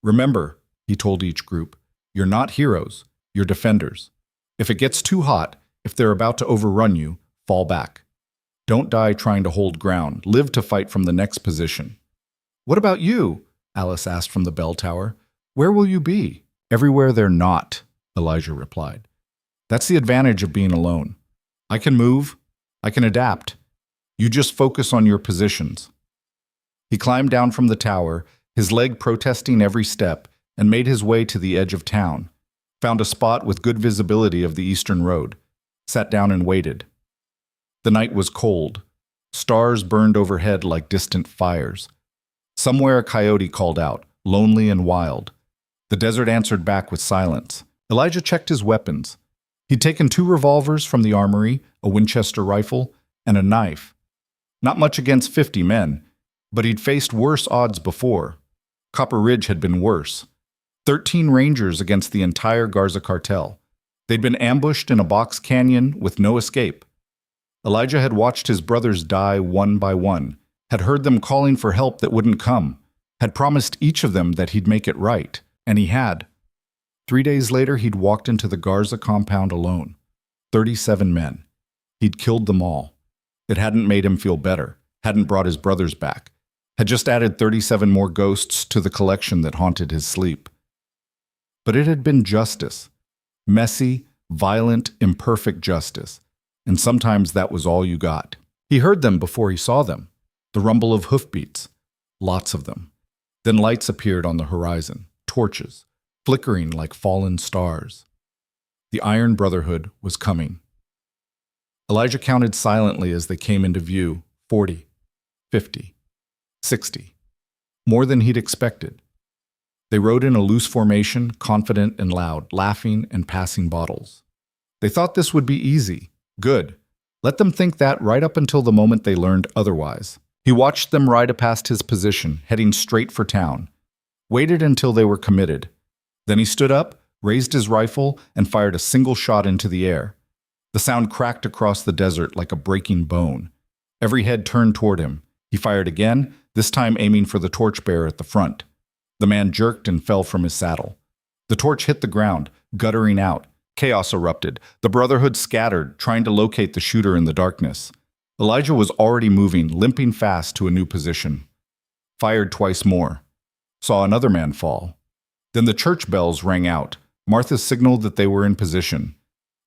Remember, he told each group, you're not heroes, you're defenders. If it gets too hot, if they're about to overrun you, fall back. Don't die trying to hold ground, live to fight from the next position. What about you? Alice asked from the bell tower. Where will you be? Everywhere they're not, Elijah replied. That's the advantage of being alone. I can move, I can adapt. You just focus on your positions. He climbed down from the tower, his leg protesting every step, and made his way to the edge of town. Found a spot with good visibility of the eastern road. Sat down and waited. The night was cold. Stars burned overhead like distant fires. Somewhere a coyote called out, lonely and wild. The desert answered back with silence. Elijah checked his weapons. He'd taken 2 revolvers from the armory, a Winchester rifle, and a knife. Not much against 50 men, but he'd faced worse odds before. Copper Ridge had been worse. 13 Rangers against the entire Garza cartel. They'd been ambushed in a box canyon with no escape. Elijah had watched his brothers die one by one, had heard them calling for help that wouldn't come, had promised each of them that he'd make it right, and he had. 3 days later, he'd walked into the Garza compound alone. 37 men. He'd killed them all. It hadn't made him feel better, hadn't brought his brothers back, had just added 37 more ghosts to the collection that haunted his sleep. But it had been justice. Messy, violent, imperfect justice. And sometimes that was all you got. He heard them before he saw them. The rumble of hoofbeats. Lots of them. Then lights appeared on the horizon. Torches. Flickering like fallen stars. The Iron Brotherhood was coming. Elijah counted silently as they came into view. 40, 50, 60. More than he'd expected. They rode in a loose formation, confident and loud, laughing and passing bottles. They thought this would be easy. Good. Let them think that right up until the moment they learned otherwise. He watched them ride past his position, heading straight for town. Waited until they were committed. Then he stood up, raised his rifle, and fired a single shot into the air. The sound cracked across the desert like a breaking bone. Every head turned toward him. He fired again, this time aiming for the torchbearer at the front. The man jerked and fell from his saddle. The torch hit the ground, guttering out. Chaos erupted. The Brotherhood scattered, trying to locate the shooter in the darkness. Elijah was already moving, limping fast to a new position. Fired twice more. Saw another man fall. Then the church bells rang out. Martha signaled that they were in position.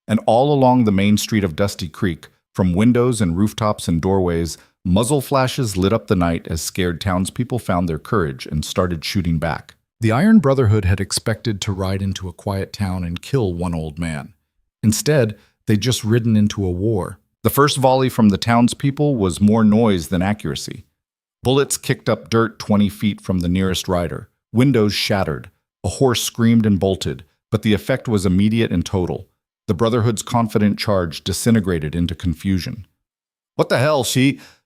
And all along the main street of Dusty Creek, from windows and rooftops and doorways, muzzle flashes lit up the night as scared townspeople found their courage and started shooting back. The Iron Brotherhood had expected to ride into a quiet town and kill one old man. Instead, they'd just ridden into a war. The first volley from the townspeople was more noise than accuracy. Bullets kicked up dirt 20 feet from the nearest rider. Windows shattered. A horse screamed and bolted, but the effect was immediate and total. The Brotherhood's confident charge disintegrated into confusion. "What the hell,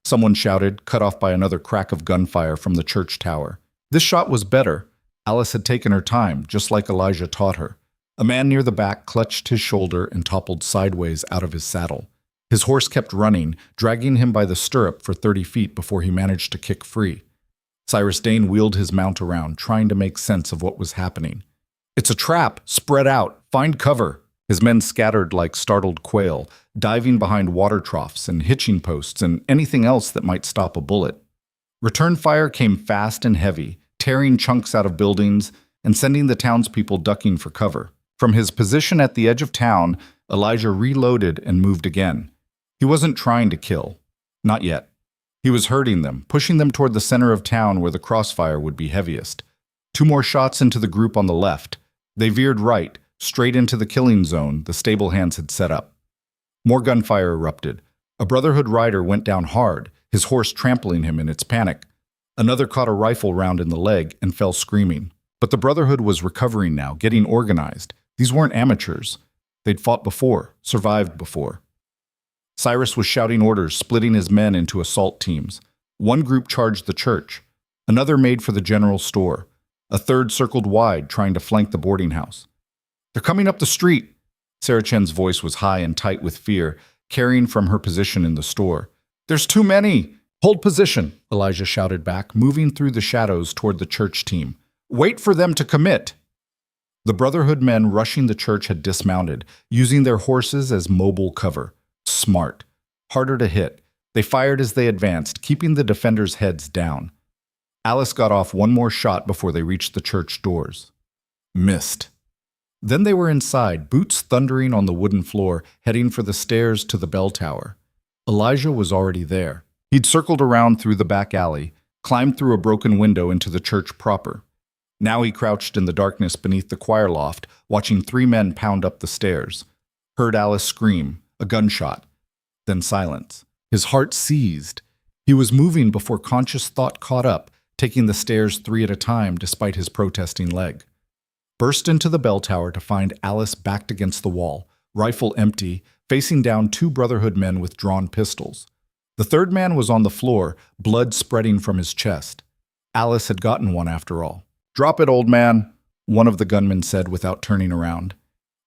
someone shouted, cut off by another crack of gunfire from the church tower. This shot was better. Alice had taken her time, just like Elijah taught her. A man near the back clutched his shoulder and toppled sideways out of his saddle. His horse kept running, dragging him by the stirrup for 30 feet before he managed to kick free. Cyrus Dane wheeled his mount around, trying to make sense of what was happening. "It's a trap! Spread out! Find cover!" His men scattered like startled quail, diving behind water troughs and hitching posts and anything else that might stop a bullet. Return fire came fast and heavy, tearing chunks out of buildings and sending the townspeople ducking for cover. From his position at the edge of town, Elijah reloaded and moved again. He wasn't trying to kill. Not yet. He was hurting them, pushing them toward the center of town where the crossfire would be heaviest. 2 more shots into the group on the left. They veered right, straight into the killing zone the stable hands had set up. More gunfire erupted. A Brotherhood rider went down hard, his horse trampling him in its panic. Another caught a rifle round in the leg and fell screaming. But the Brotherhood was recovering now, getting organized. These weren't amateurs. They'd fought before, survived before. Cyrus was shouting orders, splitting his men into assault teams. One group charged the church. Another made for the general store. A third circled wide, trying to flank the boarding house. "They're coming up the street." Sarah Chen's voice was high and tight with fear, carrying from her position in the store. "There's too many!" "Hold position," Elijah shouted back, moving through the shadows toward the church team. "Wait for them to commit." The Brotherhood men rushing the church had dismounted, using their horses as mobile cover. Smart. Harder to hit. They fired as they advanced, keeping the defenders' heads down. Alice got off one more shot before they reached the church doors. Missed. Then they were inside, boots thundering on the wooden floor, heading for the stairs to the bell tower. Elijah was already there. He'd circled around through the back alley, climbed through a broken window into the church proper. Now he crouched in the darkness beneath the choir loft, watching 3 men pound up the stairs. Heard Alice scream, a gunshot, then silence. His heart seized. He was moving before conscious thought caught up, taking the stairs 3 at a time despite his protesting leg. Burst into the bell tower to find Alice backed against the wall, rifle empty, facing down 2 Brotherhood men with drawn pistols. The third man was on the floor, blood spreading from his chest. Alice had gotten one after all. "Drop it, old man," one of the gunmen said without turning around.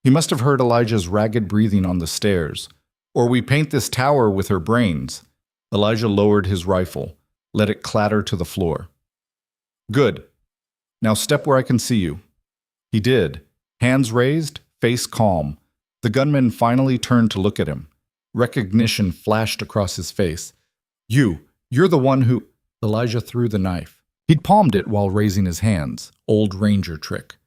He must have heard Elijah's ragged breathing on the stairs. "Or we paint this tower with her brains." Elijah lowered his rifle, let it clatter to the floor. "Good. Now step where I can see you." He did. Hands raised, face calm. The gunman finally turned to look at him. Recognition flashed across his face. You're the one who—" Elijah threw the knife. He'd palmed it while raising his hands, old ranger trick.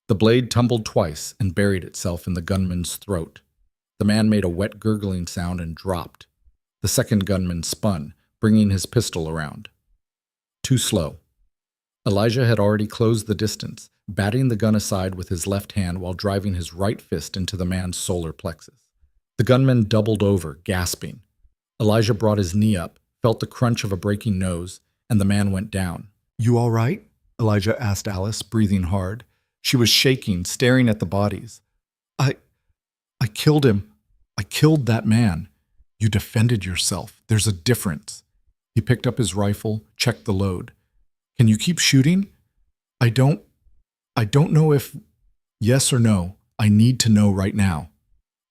The blade tumbled twice and buried itself in the gunman's throat. The man made a wet gurgling sound and dropped. The second gunman spun, bringing his pistol around. Too slow. Elijah had already closed the distance, batting the gun aside with his left hand while driving his right fist into the man's solar plexus. The gunman doubled over, gasping. Elijah brought his knee up, felt the crunch of a breaking nose, and the man went down. "You all right?" Elijah asked Alice, breathing hard. She was shaking, staring at the bodies. I killed him. I killed that man. You defended yourself. There's a difference." He picked up his rifle, checked the load. "Can you keep shooting?" I don't know if yes or no. I need to know right now."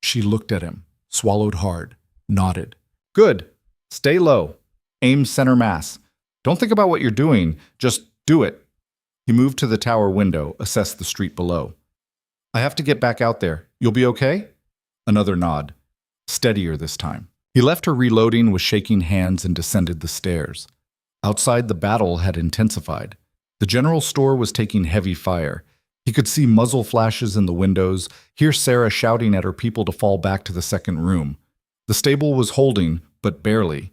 She looked at him, swallowed hard, nodded. "Good. Stay low. Aim center mass. Don't think about what you're doing. Just do it." He moved to the tower window, assessed the street below. "I have to get back out there. You'll be okay?" Another nod. Steadier this time. He left her reloading with shaking hands and descended the stairs. Outside, the battle had intensified. The general store was taking heavy fire. He could see muzzle flashes in the windows, hear Sarah shouting at her people to fall back to the second room. The stable was holding, but barely.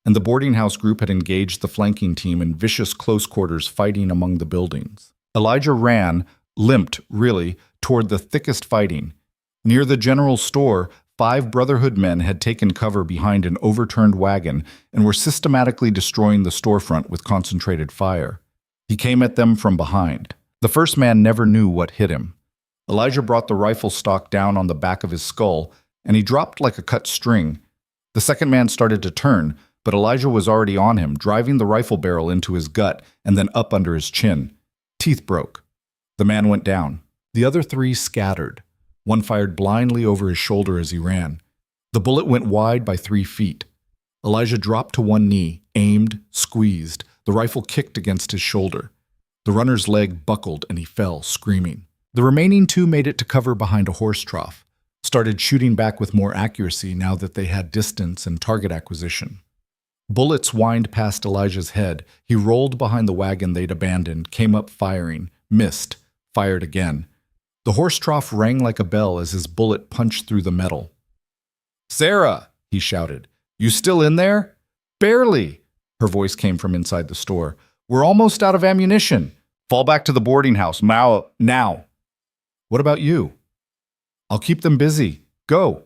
And the boarding house group had engaged the flanking team in vicious close quarters fighting among the buildings. Elijah ran, limped, really, toward the thickest fighting. Near the general store, 5 Brotherhood men had taken cover behind an overturned wagon and were systematically destroying the storefront with concentrated fire. He came at them from behind. The first man never knew what hit him. Elijah brought the rifle stock down on the back of his skull, and he dropped like a cut string. The second man started to turn, but Elijah was already on him, driving the rifle barrel into his gut and then up under his chin. Teeth broke. The man went down. The other 3 scattered. One fired blindly over his shoulder as he ran. The bullet went wide by 3 feet. Elijah dropped to one knee, aimed, squeezed. The rifle kicked against his shoulder. The runner's leg buckled and he fell, screaming. The remaining 2 made it to cover behind a horse trough, started shooting back with more accuracy now that they had distance and target acquisition. Bullets whined past Elijah's head. He rolled behind the wagon they'd abandoned, came up firing, missed, fired again. The horse trough rang like a bell as his bullet punched through the metal. "Sarah!" he shouted. "You still in there?" "Barely!" Her voice came from inside the store. "We're almost out of ammunition. Fall back to the boarding house. Now. What about you?" "I'll keep them busy. Go."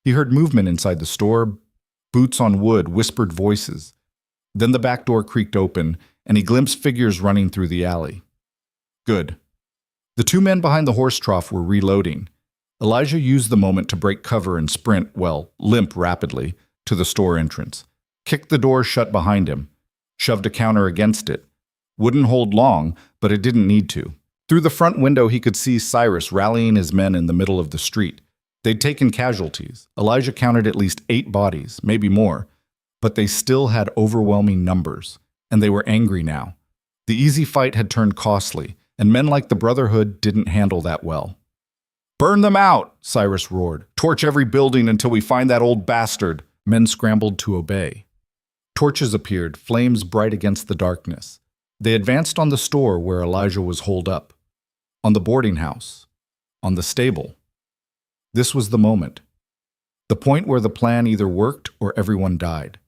He heard movement inside the store, boots on wood, whispered voices. Then the back door creaked open, and he glimpsed figures running through the alley. Good. The two men behind the horse trough were reloading. Elijah used the moment to break cover and sprint, limp rapidly, to the store entrance. Kicked the door shut behind him. Shoved a counter against it. Wouldn't hold long, but it didn't need to. Through the front window he could see Cyrus rallying his men in the middle of the street. They'd taken casualties. Elijah counted at least 8 bodies, maybe more. But they still had overwhelming numbers, and they were angry now. The easy fight had turned costly, and men like the Brotherhood didn't handle that well. "Burn them out!" Cyrus roared. "Torch every building until we find that old bastard!" Men scrambled to obey. Torches appeared, flames bright against the darkness. They advanced on the store where Elijah was holed up, on the boarding house, on the stable. This was the moment. The point where the plan either worked or everyone died.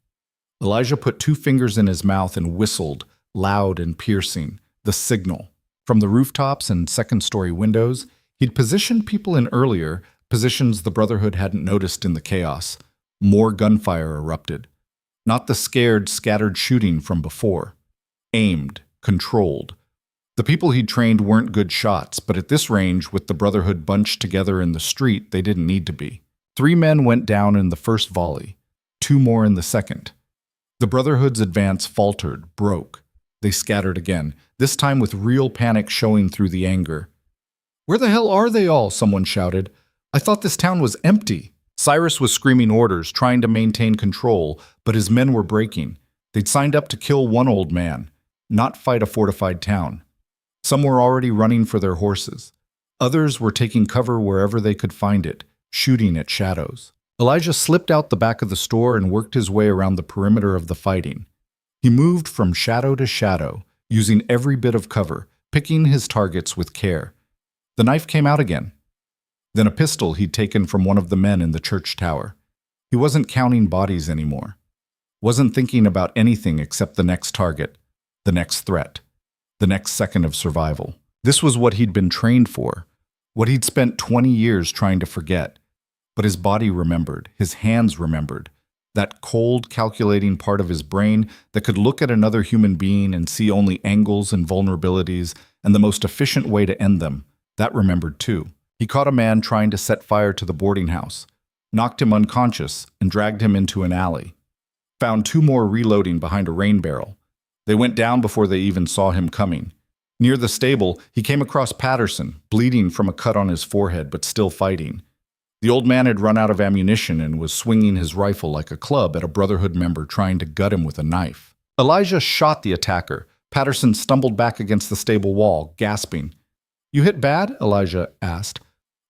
Elijah put 2 fingers in his mouth and whistled, loud and piercing, the signal. From the rooftops and second-story windows, he'd positioned people in earlier, positions the Brotherhood hadn't noticed in the chaos. More gunfire erupted. Not the scared, scattered shooting from before. Aimed, controlled. The people he'd trained weren't good shots, but at this range, with the Brotherhood bunched together in the street, they didn't need to be. 3 men went down in the first volley, 2 more in the second. The Brotherhood's advance faltered, broke. They scattered again, this time with real panic showing through the anger. "Where the hell are they all?" someone shouted. "I thought this town was empty." Cyrus was screaming orders, trying to maintain control, but his men were breaking. They'd signed up to kill one old man, not fight a fortified town. Some were already running for their horses. Others were taking cover wherever they could find it, shooting at shadows. Elijah slipped out the back of the store and worked his way around the perimeter of the fighting. He moved from shadow to shadow, using every bit of cover, picking his targets with care. The knife came out again. Then a pistol he'd taken from one of the men in the church tower. He wasn't counting bodies anymore. Wasn't thinking about anything except the next target, the next threat, the next second of survival. This was what he'd been trained for, what he'd spent 20 years trying to forget. But his body remembered, his hands remembered, that cold, calculating part of his brain that could look at another human being and see only angles and vulnerabilities and the most efficient way to end them. That remembered too. He caught a man trying to set fire to the boarding house, knocked him unconscious, and dragged him into an alley. Found 2 more reloading behind a rain barrel. They went down before they even saw him coming. Near the stable, he came across Patterson, bleeding from a cut on his forehead but still fighting. The old man had run out of ammunition and was swinging his rifle like a club at a Brotherhood member trying to gut him with a knife. Elijah shot the attacker. Patterson stumbled back against the stable wall, gasping. "You hit bad?" Elijah asked.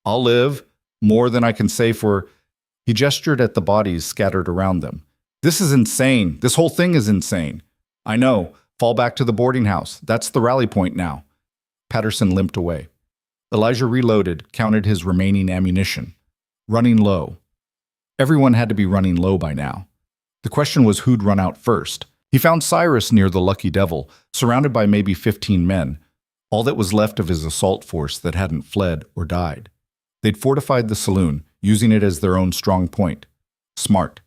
"I'll live. More than I can say for—" He gestured at the bodies scattered around them. "This is insane. This whole thing is insane. I know. Fall back to the boarding house. That's the rally point now." Patterson limped away. Elijah reloaded, counted his remaining ammunition. Running low. Everyone had to be running low by now. The question was who'd run out first. He found Cyrus near the Lucky Devil, surrounded by maybe 15 men, all that was left of his assault force that hadn't fled or died. They'd fortified the saloon, using it as their own strong point. Smart.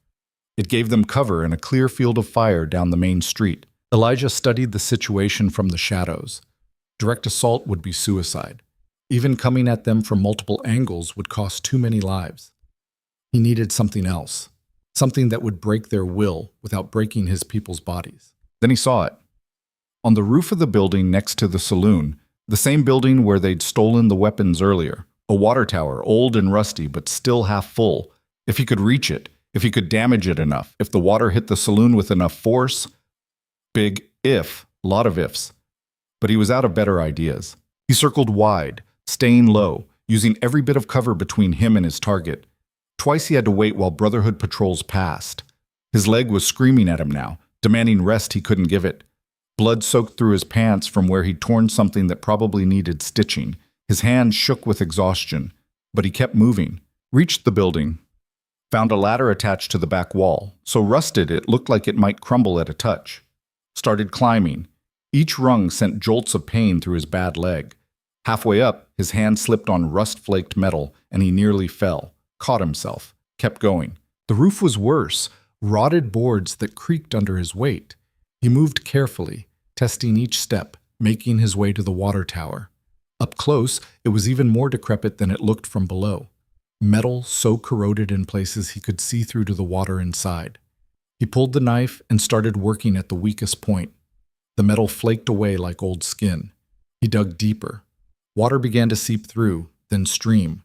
It gave them cover and a clear field of fire down the main street. Elijah studied the situation from the shadows. Direct assault would be suicide. Even coming at them from multiple angles would cost too many lives. He needed something else, something that would break their will without breaking his people's bodies. Then he saw it. On the roof of the building next to the saloon, the same building where they'd stolen the weapons earlier, a water tower, old and rusty but still half full. If he could reach it, if he could damage it enough, if the water hit the saloon with enough force. Big if, lot of ifs. But he was out of better ideas. He circled wide, staying low, using every bit of cover between him and his target. Twice he had to wait while Brotherhood patrols passed. His leg was screaming at him now, demanding rest he couldn't give it. Blood soaked through his pants from where he'd torn something that probably needed stitching. His hand shook with exhaustion, but he kept moving. Reached the building. Found a ladder attached to the back wall, so rusted it looked like it might crumble at a touch. Started climbing. Each rung sent jolts of pain through his bad leg. Halfway up, his hand slipped on rust-flaked metal, and he nearly fell. Caught himself. Kept going. The roof was worse, rotted boards that creaked under his weight. He moved carefully, testing each step, making his way to the water tower. Up close, it was even more decrepit than it looked from below. Metal so corroded in places he could see through to the water inside. He pulled the knife and started working at the weakest point. The metal flaked away like old skin. He dug deeper. Water began to seep through, then stream.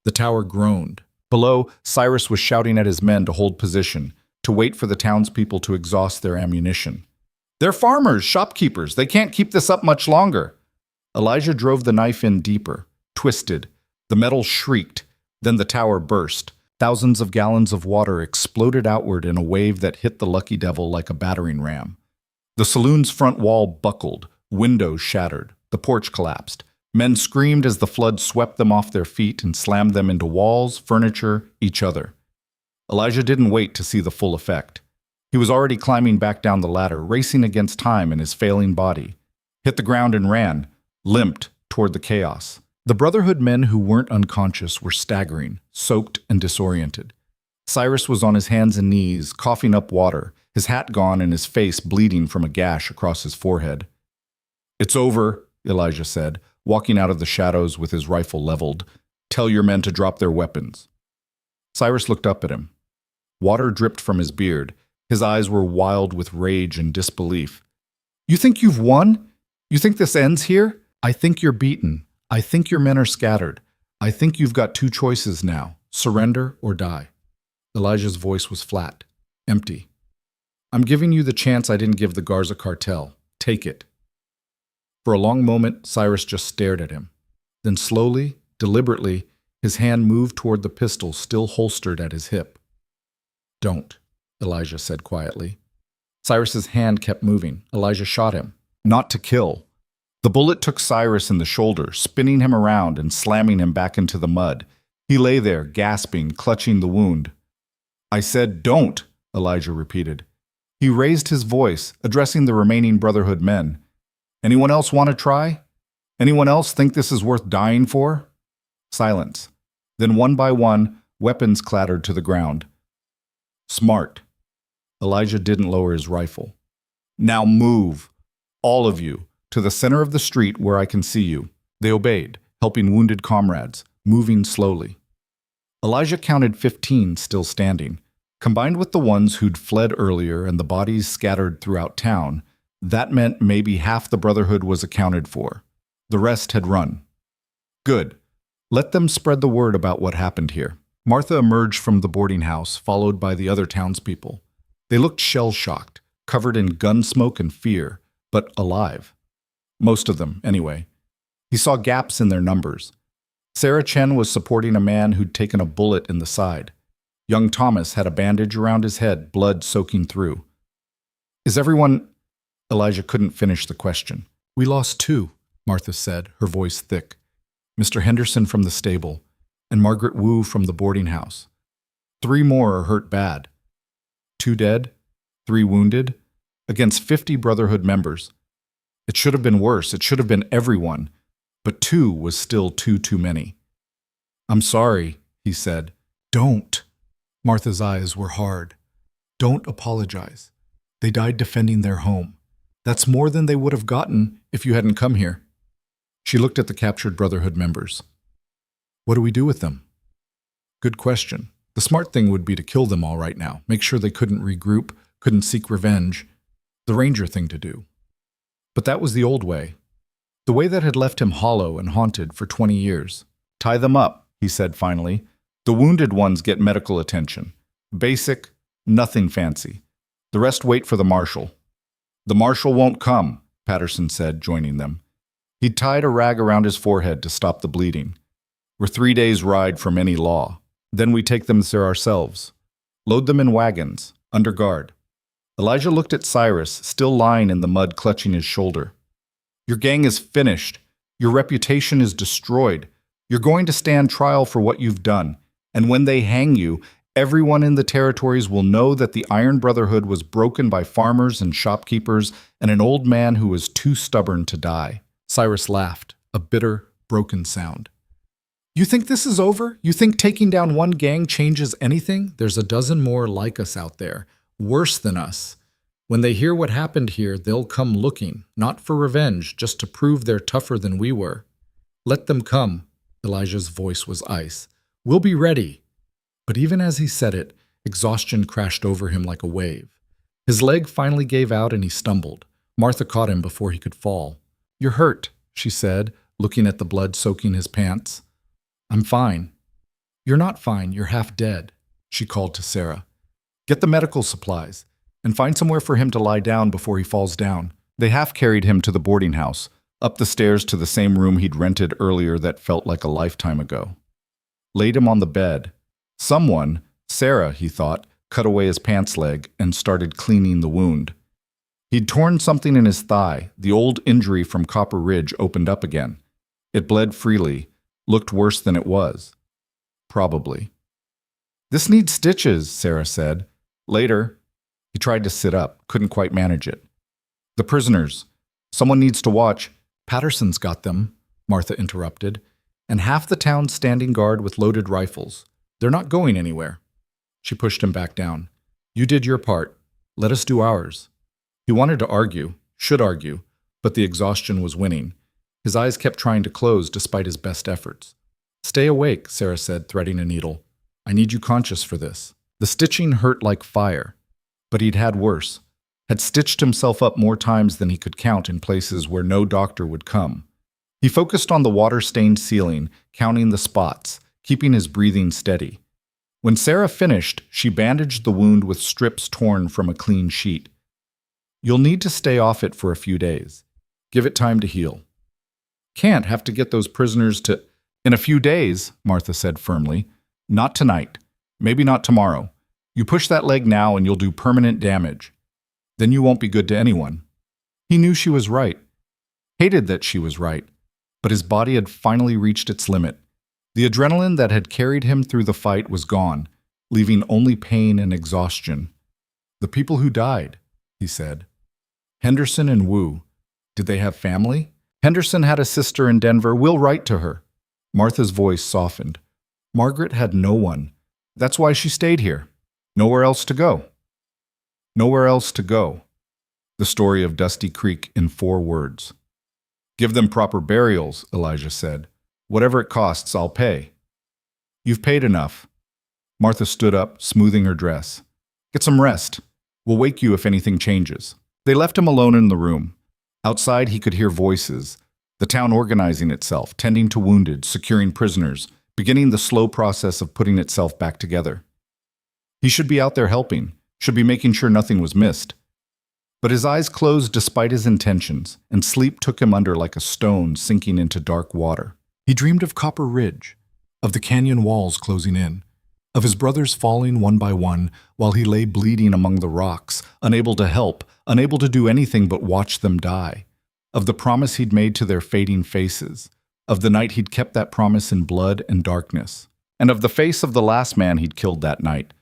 The tower groaned. Below, Cyrus was shouting at his men to hold position, to wait for the townspeople to exhaust their ammunition. "They're farmers, shopkeepers. They can't keep this up much longer." Elijah drove the knife in deeper, twisted. The metal shrieked. Then the tower burst. Thousands of gallons of water exploded outward in a wave that hit the lucky devil like a battering ram. The saloon's front wall buckled. Windows shattered. The porch collapsed. Men screamed as the flood swept them off their feet and slammed them into walls, furniture, each other. Elijah didn't wait to see the full effect. He was already climbing back down the ladder, racing against time in his failing body. Hit the ground and ran, limped toward the chaos. The Brotherhood men who weren't unconscious were staggering, soaked and disoriented. Cyrus was on his hands and knees, coughing up water, his hat gone and his face bleeding from a gash across his forehead. "It's over," Elijah said, walking out of the shadows with his rifle leveled. "Tell your men to drop their weapons." Cyrus looked up at him. Water dripped from his beard. His eyes were wild with rage and disbelief. "You think you've won? You think this ends here? I think you're beaten. I think your men are scattered. I think you've got two choices now, surrender or die." Elijah's voice was flat, empty. "I'm giving you the chance I didn't give the Garza cartel. Take it." For a long moment, Cyrus just stared at him. Then slowly, deliberately, his hand moved toward the pistol still holstered at his hip. "Don't," Elijah said quietly. Cyrus's hand kept moving. Elijah shot him. Not to kill. The bullet took Cyrus in the shoulder, spinning him around and slamming him back into the mud. He lay there, gasping, clutching the wound. "I said don't," Elijah repeated. He raised his voice, addressing the remaining Brotherhood men. "Anyone else want to try? Anyone else think this is worth dying for?" Silence. Then one by one, weapons clattered to the ground. "Smart." Elijah didn't lower his rifle. "Now move, all of you, to the center of the street where I can see you." They obeyed, helping wounded comrades, moving slowly. Elijah counted 15 still standing. Combined with the ones who'd fled earlier and the bodies scattered throughout town, that meant maybe half the Brotherhood was accounted for. The rest had run. Good. Let them spread the word about what happened here. Martha emerged from the boarding house, followed by the other townspeople. They looked shell-shocked, covered in gun smoke and fear, but alive. Most of them, anyway. He saw gaps in their numbers. Sarah Chen was supporting a man who'd taken a bullet in the side. Young Thomas had a bandage around his head, blood soaking through. "Is everyone—" Elijah couldn't finish the question. "We lost 2, Martha said, her voice thick. Mr. Henderson from the stable, and Margaret Wu from the boarding house. 3 more are hurt bad. 2 dead, 3 wounded, against 50 Brotherhood members. It should have been worse. It should have been everyone. But 2 was still too many." "I'm sorry," he said. "Don't." Martha's eyes were hard. "Don't apologize. They died defending their home. That's more than they would have gotten if you hadn't come here." She looked at the captured Brotherhood members. "What do we do with them?" "Good question. The smart thing would be to kill them all right now, make sure they couldn't regroup, couldn't seek revenge. The Ranger thing to do. But that was the old way. The way that had left him hollow and haunted for 20 years. Tie them up," he said finally. "The wounded ones get medical attention. Basic, nothing fancy. The rest wait for the marshal." "The marshal won't come," Patterson said, joining them. He'd tied a rag around his forehead to stop the bleeding. "We're 3 days' ride from any law. Then we take them there ourselves. Load them in wagons, under guard." Elijah looked at Cyrus, still lying in the mud clutching his shoulder. "Your gang is finished. Your reputation is destroyed. You're going to stand trial for what you've done. And when they hang you, everyone in the territories will know that the Iron Brotherhood was broken by farmers and shopkeepers and an old man who was too stubborn to die." Cyrus laughed, a bitter, broken sound. "You think this is over? You think taking down one gang changes anything? There's a dozen more like us out there, worse than us. When they hear what happened here, they'll come looking, not for revenge, just to prove they're tougher than we were. Let them come." Elijah's voice was ice. "We'll be ready." But even as he said it, exhaustion crashed over him like a wave. His leg finally gave out and he stumbled. Martha caught him before he could fall. "You're hurt," she said, looking at the blood soaking his pants. "I'm fine." "You're not fine, you're half dead," she called to Sarah. "Get the medical supplies, and find somewhere for him to lie down before he falls down." They half carried him to the boarding house, up the stairs to the same room he'd rented earlier that felt like a lifetime ago. Laid him on the bed. Someone, Sarah, he thought, cut away his pants leg and started cleaning the wound. He'd torn something in his thigh. The old injury from Copper Ridge opened up again. It bled freely, looked worse than it was. Probably. "This needs stitches," Sarah said. "Later." He tried to sit up, couldn't quite manage it. "The prisoners. Someone needs to watch." "Patterson's got them," Martha interrupted, "and half the town's standing guard with loaded rifles. They're not going anywhere." She pushed him back down. "You did your part. Let us do ours." He wanted to argue, should argue, but the exhaustion was winning. His eyes kept trying to close despite his best efforts. "Stay awake," Sarah said, threading a needle. "I need you conscious for this." The stitching hurt like fire, but he'd had worse. Had stitched himself up more times than he could count in places where no doctor would come. He focused on the water-stained ceiling, counting the spots, keeping his breathing steady. When Sarah finished, she bandaged the wound with strips torn from a clean sheet. "You'll need to stay off it for a few days. Give it time to heal." "Can't have to get those prisoners to—" "In a few days," Martha said firmly. "Not tonight. Maybe not tomorrow. You push that leg now and you'll do permanent damage. Then you won't be good to anyone." He knew she was right. Hated that she was right. But his body had finally reached its limit. The adrenaline that had carried him through the fight was gone, leaving only pain and exhaustion. "The people who died," he said. "Henderson and Wu. Did they have family?" "Henderson had a sister in Denver. We'll write to her." Martha's voice softened. "Margaret had no one. That's why she stayed here. Nowhere else to go." Nowhere else to go. The story of Dusty Creek in 4 words. "Give them proper burials," Elijah said. "Whatever it costs, I'll pay." "You've paid enough." Martha stood up, smoothing her dress. "Get some rest. We'll wake you if anything changes." They left him alone in the room. Outside, he could hear voices. The town organizing itself, tending to wounded, securing prisoners, beginning the slow process of putting itself back together. He should be out there helping, should be making sure nothing was missed. But his eyes closed despite his intentions, and sleep took him under like a stone sinking into dark water. He dreamed of Copper Ridge, of the canyon walls closing in, of his brothers falling one by one while he lay bleeding among the rocks, unable to help, unable to do anything but watch them die, of the promise he'd made to their fading faces, of the night he'd kept that promise in blood and darkness, and of the face of the last man he'd killed that night.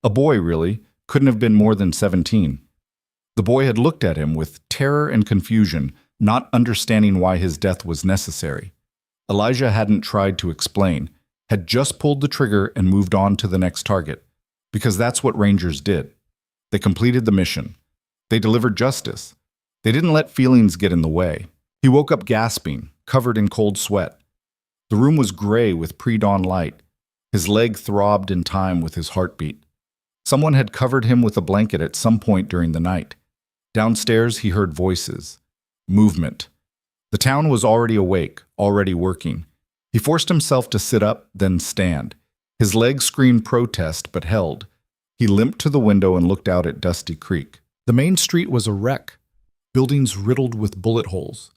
A boy, really, couldn't have been more than 17. The boy had looked at him with terror and confusion, not understanding why his death was necessary. Elijah hadn't tried to explain, had just pulled the trigger and moved on to the next target, because that's what Rangers did. They completed the mission. They delivered justice. They didn't let feelings get in the way. He woke up gasping, covered in cold sweat. The room was gray with pre-dawn light. His leg throbbed in time with his heartbeat. Someone had covered him with a blanket at some point during the night. Downstairs, he heard voices. Movement. The town was already awake, already working. He forced himself to sit up, then stand. His legs screamed protest, but held. He limped to the window and looked out at Dusty Creek. The main street was a wreck. Buildings riddled with bullet holes.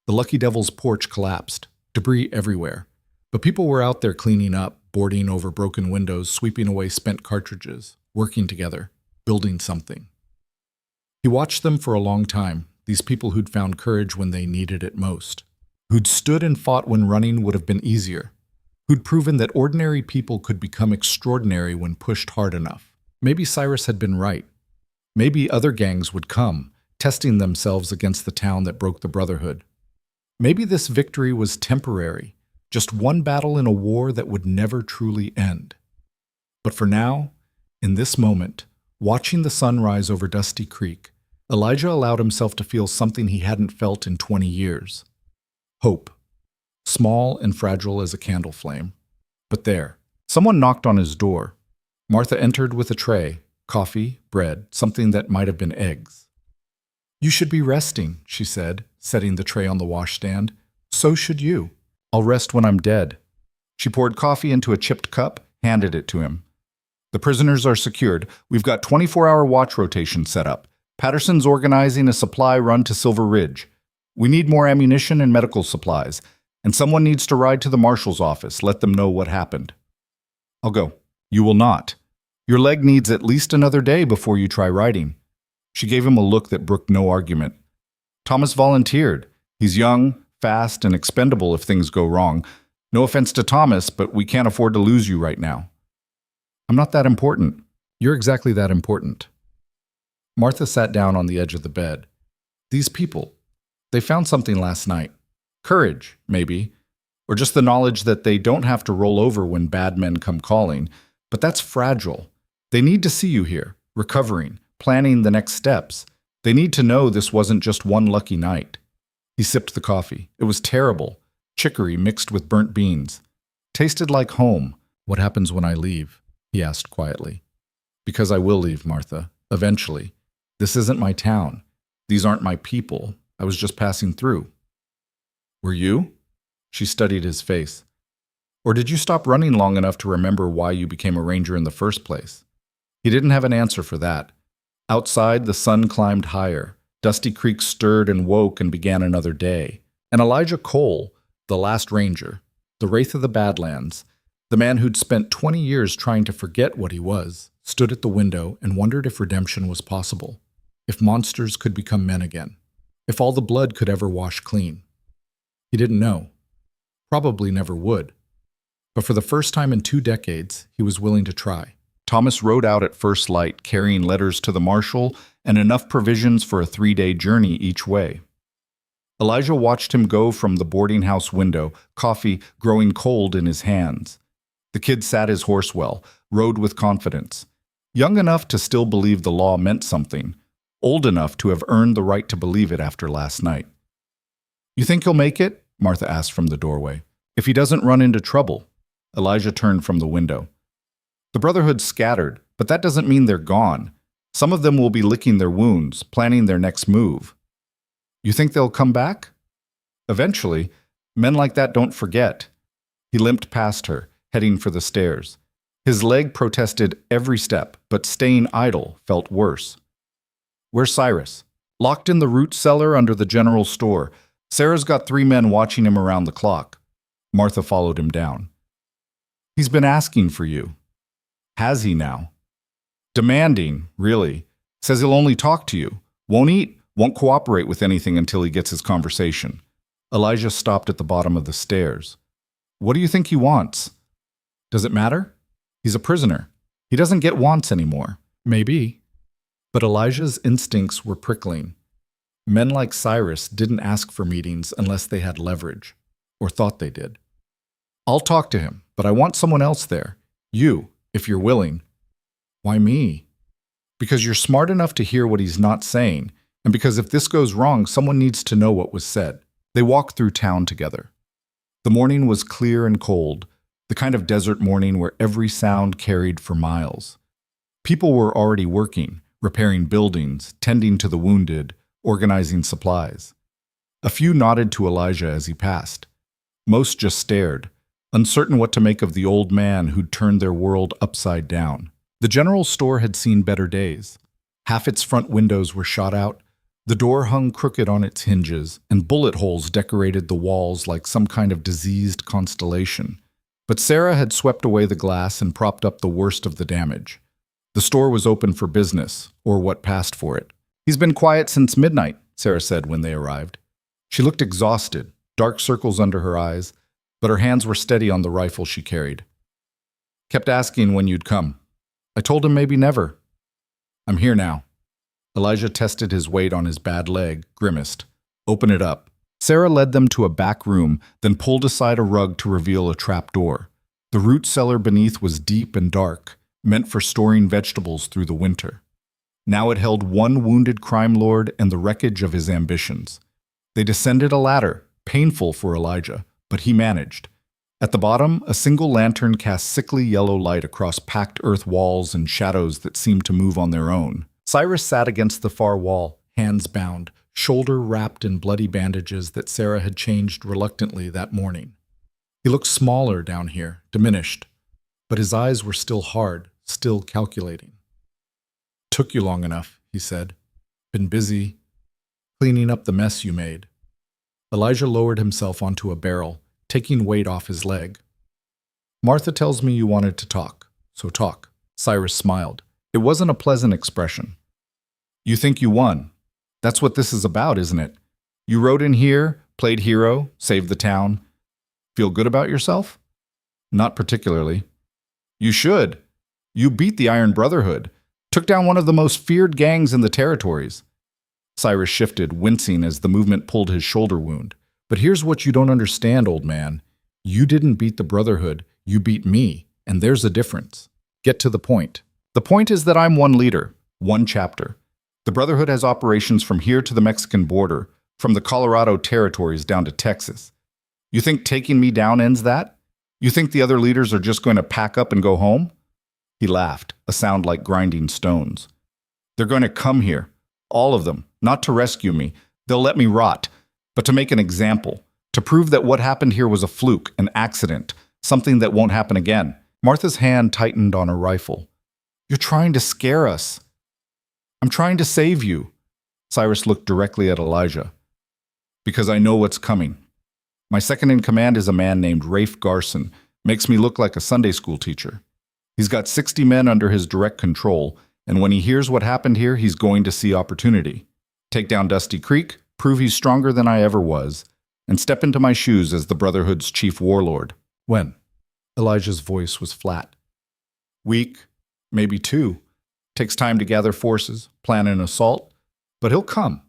The Lucky Devil's porch collapsed. Debris everywhere. But people were out there cleaning up, boarding over broken windows, sweeping away spent cartridges, working together, building something. He watched them for a long time, these people who'd found courage when they needed it most. who'd stood and fought when running would have been easier, who'd proven that ordinary people could become extraordinary when pushed hard enough. Maybe Cyrus had been right. Maybe other gangs would come, testing themselves against the town that broke the Brotherhood. Maybe this victory was temporary, just one battle in a war that would never truly end. But for now, in this moment, watching the sun rise over Dusty Creek, Elijah allowed himself to feel something he hadn't felt in 20 years. Hope. Small and fragile as a candle flame. But there, someone knocked on his door. Martha entered with a tray, coffee, bread, something that might have been eggs. "You should be resting," she said, setting the tray on the washstand. "So should you." "I'll rest when I'm dead." She poured coffee into a chipped cup, handed it to him. "The prisoners are secured. We've got 24-hour watch rotation set up. Patterson's organizing a supply run to Silver Ridge. We need more ammunition and medical supplies, and someone needs to ride to the marshal's office, let them know what happened." "I'll go." "You will not. Your leg needs at least another day before you try riding." She gave him a look that brooked no argument. "Thomas volunteered. He's young, fast, and expendable if things go wrong. No offense to Thomas, but we can't afford to lose you right now." "I'm not that important." "You're exactly that important." Martha sat down on the edge of the bed. These people, they found something last night. Courage, maybe, or just the knowledge that they don't have to roll over when bad men come calling. But that's fragile. They need to see you here, recovering, planning the next steps. They need to know this wasn't just one lucky night. He sipped the coffee. It was terrible. Chicory mixed with burnt beans. Tasted like home. "What happens when I leave?" he asked quietly. "Because I will leave, Martha. Eventually. This isn't my town. These aren't my people. I was just passing through." "Were you?" She studied his face. "Or did you stop running long enough to remember why you became a ranger in the first place?" He didn't have an answer for that. Outside, the sun climbed higher. Dusty Creek stirred and woke and began another day. And Elijah Cole, the last ranger, the wraith of the Badlands, the man who'd spent 20 years trying to forget what he was, stood at the window and wondered if redemption was possible, if monsters could become men again, if all the blood could ever wash clean. He didn't know. Probably never would. But for the first time in 2 decades, he was willing to try. Thomas rode out at first light, carrying letters to the marshal and enough provisions for a 3-day journey each way. Elijah watched him go from the boarding house window, coffee growing cold in his hands. The kid sat his horse well, rode with confidence. Young enough to still believe the law meant something, old enough to have earned the right to believe it after last night. "You think he'll make it?" Martha asked from the doorway. "If he doesn't run into trouble." Elijah turned from the window. "The Brotherhood's scattered, but that doesn't mean they're gone. Some of them will be licking their wounds, planning their next move." "You think they'll come back?" "Eventually. Men like that don't forget." He limped past her, heading for the stairs. His leg protested every step, but staying idle felt worse. "Where's Cyrus?" "Locked in the root cellar under the general store. Sarah's got 3 men watching him around the clock." Martha followed him down. "He's been asking for you." "Has he now?" "Demanding, really. Says he'll only talk to you. Won't eat, won't cooperate with anything until he gets his conversation." Elijah stopped at the bottom of the stairs. "What do you think he wants?" "Does it matter? He's a prisoner. He doesn't get wants anymore." "Maybe." But Elijah's instincts were prickling. Men like Cyrus didn't ask for meetings unless they had leverage, or thought they did. "I'll talk to him, but I want someone else there. You, if you're willing." "Why me?" "Because you're smart enough to hear what he's not saying, and because if this goes wrong, someone needs to know what was said." They walked through town together. The morning was clear and cold, the kind of desert morning where every sound carried for miles. People were already working, repairing buildings, tending to the wounded, organizing supplies. A few nodded to Elijah as he passed. Most just stared, uncertain what to make of the old man who'd turned their world upside down. The general store had seen better days. Half its front windows were shot out, the door hung crooked on its hinges, and bullet holes decorated the walls like some kind of diseased constellation. But Sarah had swept away the glass and propped up the worst of the damage. The store was open for business, or what passed for it. "He's been quiet since midnight," Sarah said when they arrived. She looked exhausted, dark circles under her eyes, but her hands were steady on the rifle she carried. Kept asking when you'd come. I told him maybe never. I'm here now. Elijah tested his weight on his bad leg, grimaced. Open it up. Sarah led them to a back room, then pulled aside a rug to reveal a trap door. The root cellar beneath was deep and dark, meant for storing vegetables through the winter. Now it held one wounded crime lord and the wreckage of his ambitions. They descended a ladder, painful for Elijah, but he managed. At the bottom, a single lantern cast sickly yellow light across packed earth walls and shadows that seemed to move on their own. Cyrus sat against the far wall, hands bound, shoulder wrapped in bloody bandages that Sarah had changed reluctantly that morning. He looked smaller down here, diminished, but his eyes were still hard, still calculating. Took you long enough, he said. Been busy cleaning up the mess you made. Elijah lowered himself onto a barrel, taking weight off his leg. Martha tells me you wanted to talk, so talk. Cyrus smiled. It wasn't a pleasant expression. You think you won. That's what this is about, isn't it? You rode in here, played hero, saved the town. Feel good about yourself? Not particularly. You should. You beat the Iron Brotherhood, took down one of the most feared gangs in the territories. Cyrus shifted, wincing as the movement pulled his shoulder wound. But here's what you don't understand, old man. You didn't beat the Brotherhood, you beat me, and there's a difference. Get to the point. The point is that I'm one leader, one chapter. The Brotherhood has operations from here to the Mexican border, from the Colorado territories down to Texas. You think taking me down ends that? You think the other leaders are just going to pack up and go home? He laughed, a sound like grinding stones. They're going to come here, all of them, not to rescue me. They'll let me rot, but to make an example, to prove that what happened here was a fluke, an accident, something that won't happen again. Martha's hand tightened on her rifle. You're trying to scare us. I'm trying to save you. Cyrus looked directly at Elijah. Because I know what's coming. My second in command is a man named Rafe Garson. Makes me look like a Sunday school teacher. He's got 60 men under his direct control, and when he hears what happened here, he's going to see opportunity. Take down Dusty Creek, prove he's stronger than I ever was, and step into my shoes as the Brotherhood's chief warlord. When? Elijah's voice was flat. Week, maybe 2. Takes time to gather forces, plan an assault, but he'll come.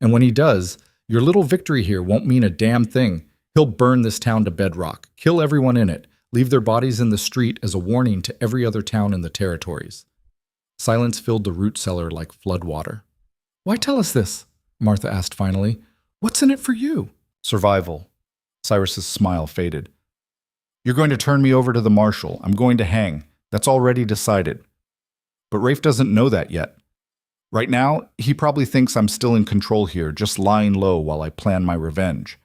And when he does, your little victory here won't mean a damn thing. He'll burn this town to bedrock, kill everyone in it, leave their bodies in the street as a warning to every other town in the territories. Silence filled the root cellar like floodwater. Why tell us this? Martha asked finally. What's in it for you? Survival. Cyrus's smile faded. You're going to turn me over to the marshal. I'm going to hang. That's already decided. But Rafe doesn't know that yet. Right now, he probably thinks I'm still in control here, just lying low while I plan my revenge.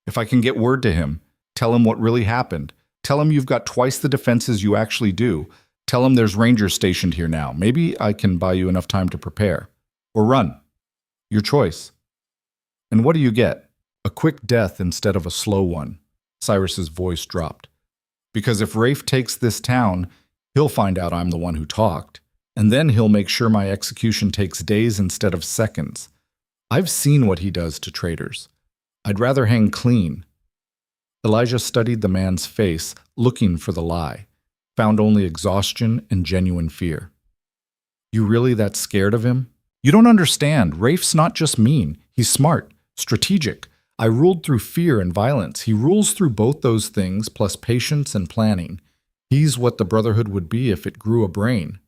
If I can get word to him, tell him what really happened, tell him you've got twice the defenses you actually do, tell him there's rangers stationed here now, maybe I can buy you enough time to prepare. Or run. Your choice. And what do you get? A quick death instead of a slow one. Cyrus's voice dropped. Because if Rafe takes this town, he'll find out I'm the one who talked. And then he'll make sure my execution takes days instead of seconds. I've seen what he does to traitors. I'd rather hang clean. Elijah studied the man's face, looking for the lie, found only exhaustion and genuine fear. You really that scared of him? You don't understand. Rafe's not just mean. He's smart, strategic. I ruled through fear and violence. He rules through both those things, plus patience and planning. He's what the Brotherhood would be if it grew a brain.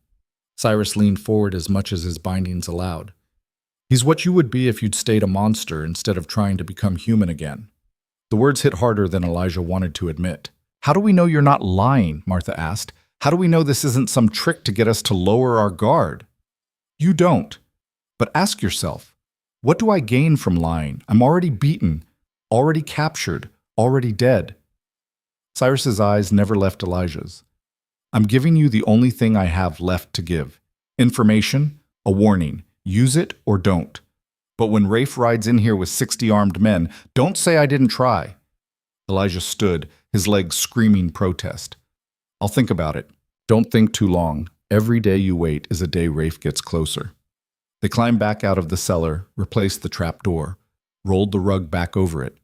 Cyrus leaned forward as much as his bindings allowed. He's what you would be if you'd stayed a monster instead of trying to become human again. The words hit harder than Elijah wanted to admit. How do we know you're not lying? Martha asked. How do we know this isn't some trick to get us to lower our guard? You don't. But ask yourself, what do I gain from lying? I'm already beaten, already captured, already dead. Cyrus's eyes never left Elijah's. I'm giving you the only thing I have left to give. Information, a warning. Use it or don't. But when Rafe rides in here with 60 armed men, don't say I didn't try. Elijah stood, his legs screaming protest. I'll think about it. Don't think too long. Every day you wait is a day Rafe gets closer. They climbed back out of the cellar, replaced the trap door, rolled the rug back over it.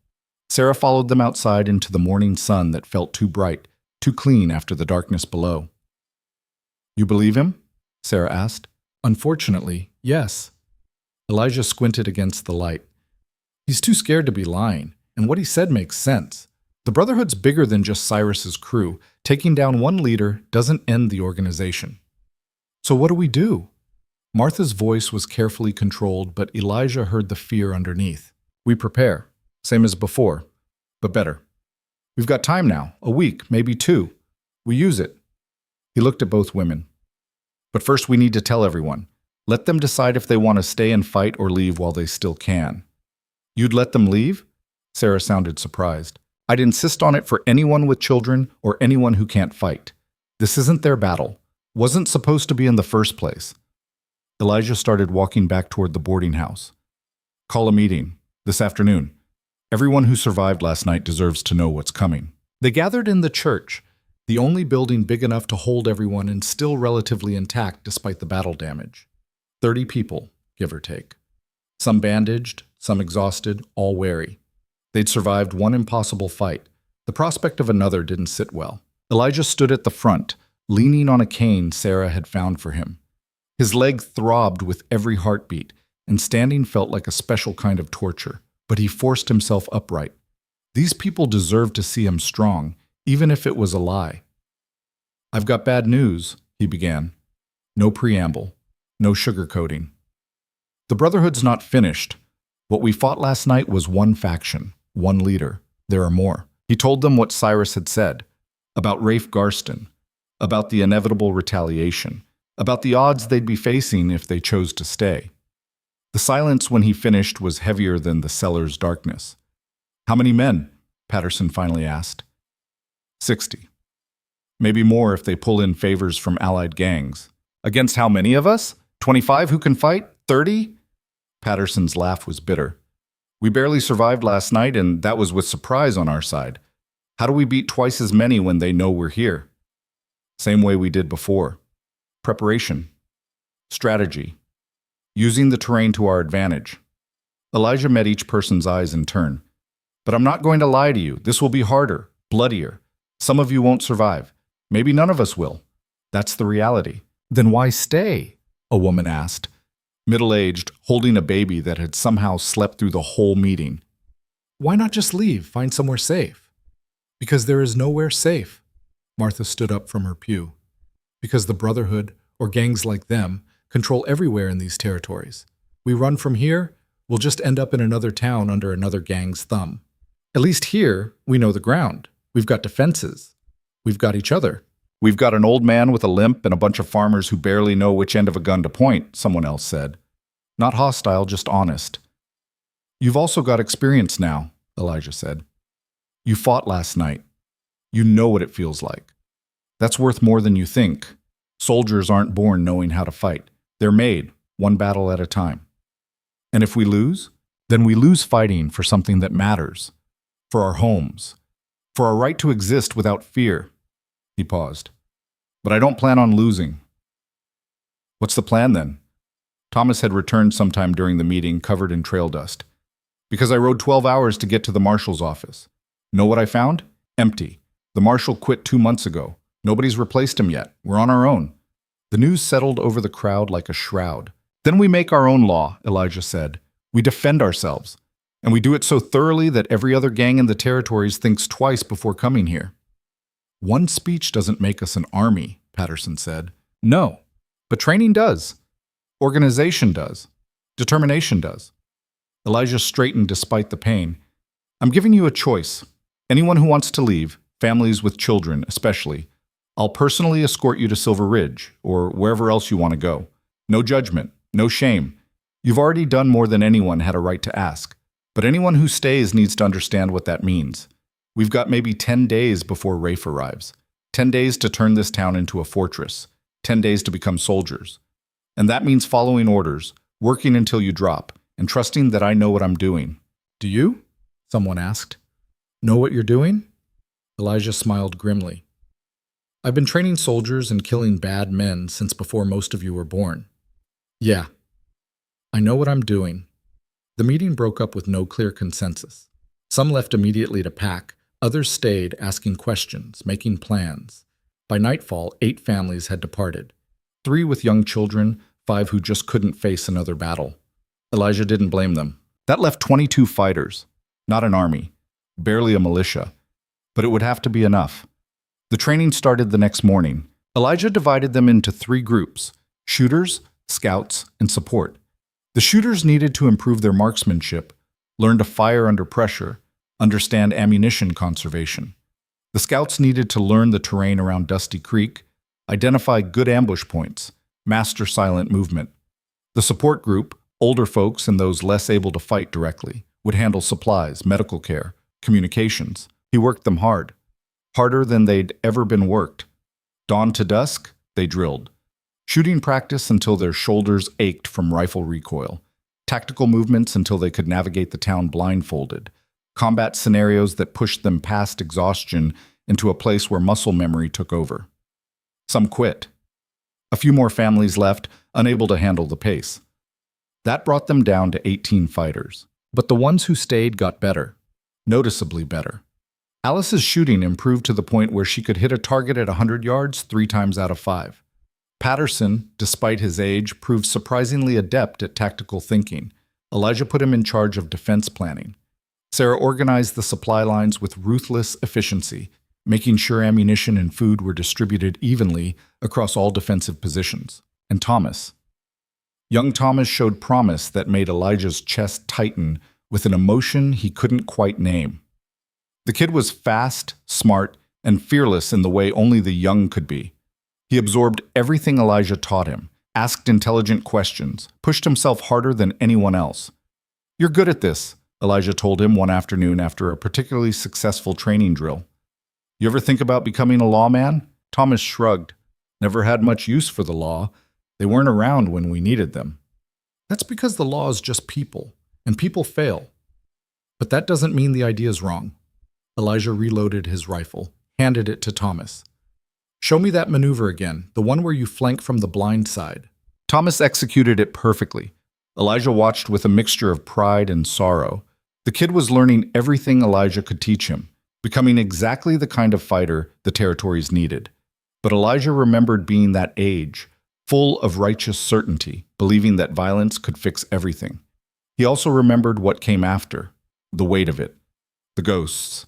Sarah followed them outside into the morning sun that felt too bright, too clean after the darkness below. "You believe him?" Sarah asked. "Unfortunately, yes." Elijah squinted against the light. "He's too scared to be lying, and what he said makes sense. The Brotherhood's bigger than just Cyrus's crew. Taking down one leader doesn't end the organization." "So what do we do?" Martha's voice was carefully controlled, but Elijah heard the fear underneath. "We prepare, same as before, but better. We've got time now, a week, maybe 2. We use it." He looked at both women. "But first we need to tell everyone. Let them decide if they want to stay and fight or leave while they still can." "You'd let them leave?" Sarah sounded surprised. "I'd insist on it for anyone with children or anyone who can't fight. This isn't their battle. Wasn't supposed to be in the first place." Elijah started walking back toward the boarding house. "Call a meeting, this afternoon. Everyone who survived last night deserves to know what's coming." They gathered in the church, the only building big enough to hold everyone and still relatively intact despite the battle damage. 30 people, give or take. Some bandaged, some exhausted, all wary. They'd survived one impossible fight. The prospect of another didn't sit well. Elijah stood at the front, leaning on a cane Sarah had found for him. His leg throbbed with every heartbeat, and standing felt like a special kind of torture, but he forced himself upright. These people deserved to see him strong, even if it was a lie. "I've got bad news," he began. No preamble, no sugarcoating. "The Brotherhood's not finished. What we fought last night was one faction, one leader. There are more." He told them what Cyrus had said, about Rafe Garson, about the inevitable retaliation, about the odds they'd be facing if they chose to stay. The silence when he finished was heavier than the cellar's darkness. "How many men?" Patterson finally asked. 60. Maybe more if they pull in favors from allied gangs. "Against how many of us? 25 who can fight? 30? Patterson's laugh was bitter. "We barely survived last night, and that was with surprise on our side. How do we beat twice as many when they know we're here?" "Same way we did before. Preparation. Strategy. Using the terrain to our advantage." Elijah met each person's eyes in turn. "But I'm not going to lie to you. This will be harder, bloodier. Some of you won't survive. Maybe none of us will. That's the reality." "Then why stay?" a woman asked, middle-aged, holding a baby that had somehow slept through the whole meeting. "Why not just leave, find somewhere safe?" "Because there is nowhere safe." Martha stood up from her pew. "Because the Brotherhood, or gangs like them, control everywhere in these territories. We run from here, we'll just end up in another town under another gang's thumb. At least here, we know the ground. We've got defenses. We've got each other." "We've got an old man with a limp and a bunch of farmers who barely know which end of a gun to point," someone else said. Not hostile, just honest. "You've also got experience now," Elijah said. "You fought last night. You know what it feels like. That's worth more than you think. Soldiers aren't born knowing how to fight. They're made, one battle at a time. And if we lose, then we lose fighting for something that matters. For our homes. For our right to exist without fear." He paused. "But I don't plan on losing." "What's the plan then?" Thomas had returned sometime during the meeting, covered in trail dust. "Because I rode 12 hours to get to the marshal's office. Know what I found? Empty. The marshal quit 2 months ago. Nobody's replaced him yet. We're on our own." The news settled over the crowd like a shroud. "Then we make our own law," Elijah said. "We defend ourselves. And we do it so thoroughly that every other gang in the territories thinks twice before coming here." "One speech doesn't make us an army," Patterson said. "No, but training does. Organization does. Determination does." Elijah straightened despite the pain. "I'm giving you a choice. Anyone who wants to leave, families with children especially, I'll personally escort you to Silver Ridge, or wherever else you want to go. No judgment, no shame. You've already done more than anyone had a right to ask. But anyone who stays needs to understand what that means. We've got maybe 10 days before Rafe arrives. 10 days to turn this town into a fortress. 10 days to become soldiers. And that means following orders, working until you drop, and trusting that I know what I'm doing." "Do you?" someone asked. "Know what you're doing?" Elijah smiled grimly. "I've been training soldiers and killing bad men since before most of you were born. Yeah, I know what I'm doing." The meeting broke up with no clear consensus. Some left immediately to pack. Others stayed, asking questions, making plans. By nightfall, 8 families had departed. 3 with young children, 5 who just couldn't face another battle. Elijah didn't blame them. That left 22 fighters. Not an army. Barely a militia. But it would have to be enough. The training started the next morning. Elijah divided them into 3 groups: shooters, scouts, and support. The shooters needed to improve their marksmanship, learn to fire under pressure, understand ammunition conservation. The scouts needed to learn the terrain around Dusty Creek, identify good ambush points, master silent movement. The support group, older folks and those less able to fight directly, would handle supplies, medical care, communications. He worked them hard. Harder than they'd ever been worked. Dawn to dusk, they drilled. Shooting practice until their shoulders ached from rifle recoil. Tactical movements until they could navigate the town blindfolded. Combat scenarios that pushed them past exhaustion into a place where muscle memory took over. Some quit. A few more families left, unable to handle the pace. That brought them down to 18 fighters. But the ones who stayed got better. Noticeably better. Alice's shooting improved to the point where she could hit a target at 100 yards 3 times out of 5. Patterson, despite his age, proved surprisingly adept at tactical thinking. Elijah put him in charge of defense planning. Sarah organized the supply lines with ruthless efficiency, making sure ammunition and food were distributed evenly across all defensive positions. And Thomas. Young Thomas showed promise that made Elijah's chest tighten with an emotion he couldn't quite name. The kid was fast, smart, and fearless in the way only the young could be. He absorbed everything Elijah taught him, asked intelligent questions, pushed himself harder than anyone else. "You're good at this," Elijah told him one afternoon after a particularly successful training drill. "You ever think about becoming a lawman?" Thomas shrugged. "Never had much use for the law. They weren't around when we needed them." "That's because the law is just people, and people fail. But that doesn't mean the idea's wrong." Elijah reloaded his rifle, handed it to Thomas. "Show me that maneuver again, the one where you flank from the blind side." Thomas executed it perfectly. Elijah watched with a mixture of pride and sorrow. The kid was learning everything Elijah could teach him, becoming exactly the kind of fighter the territories needed. But Elijah remembered being that age, full of righteous certainty, believing that violence could fix everything. He also remembered what came after, the weight of it, the ghosts.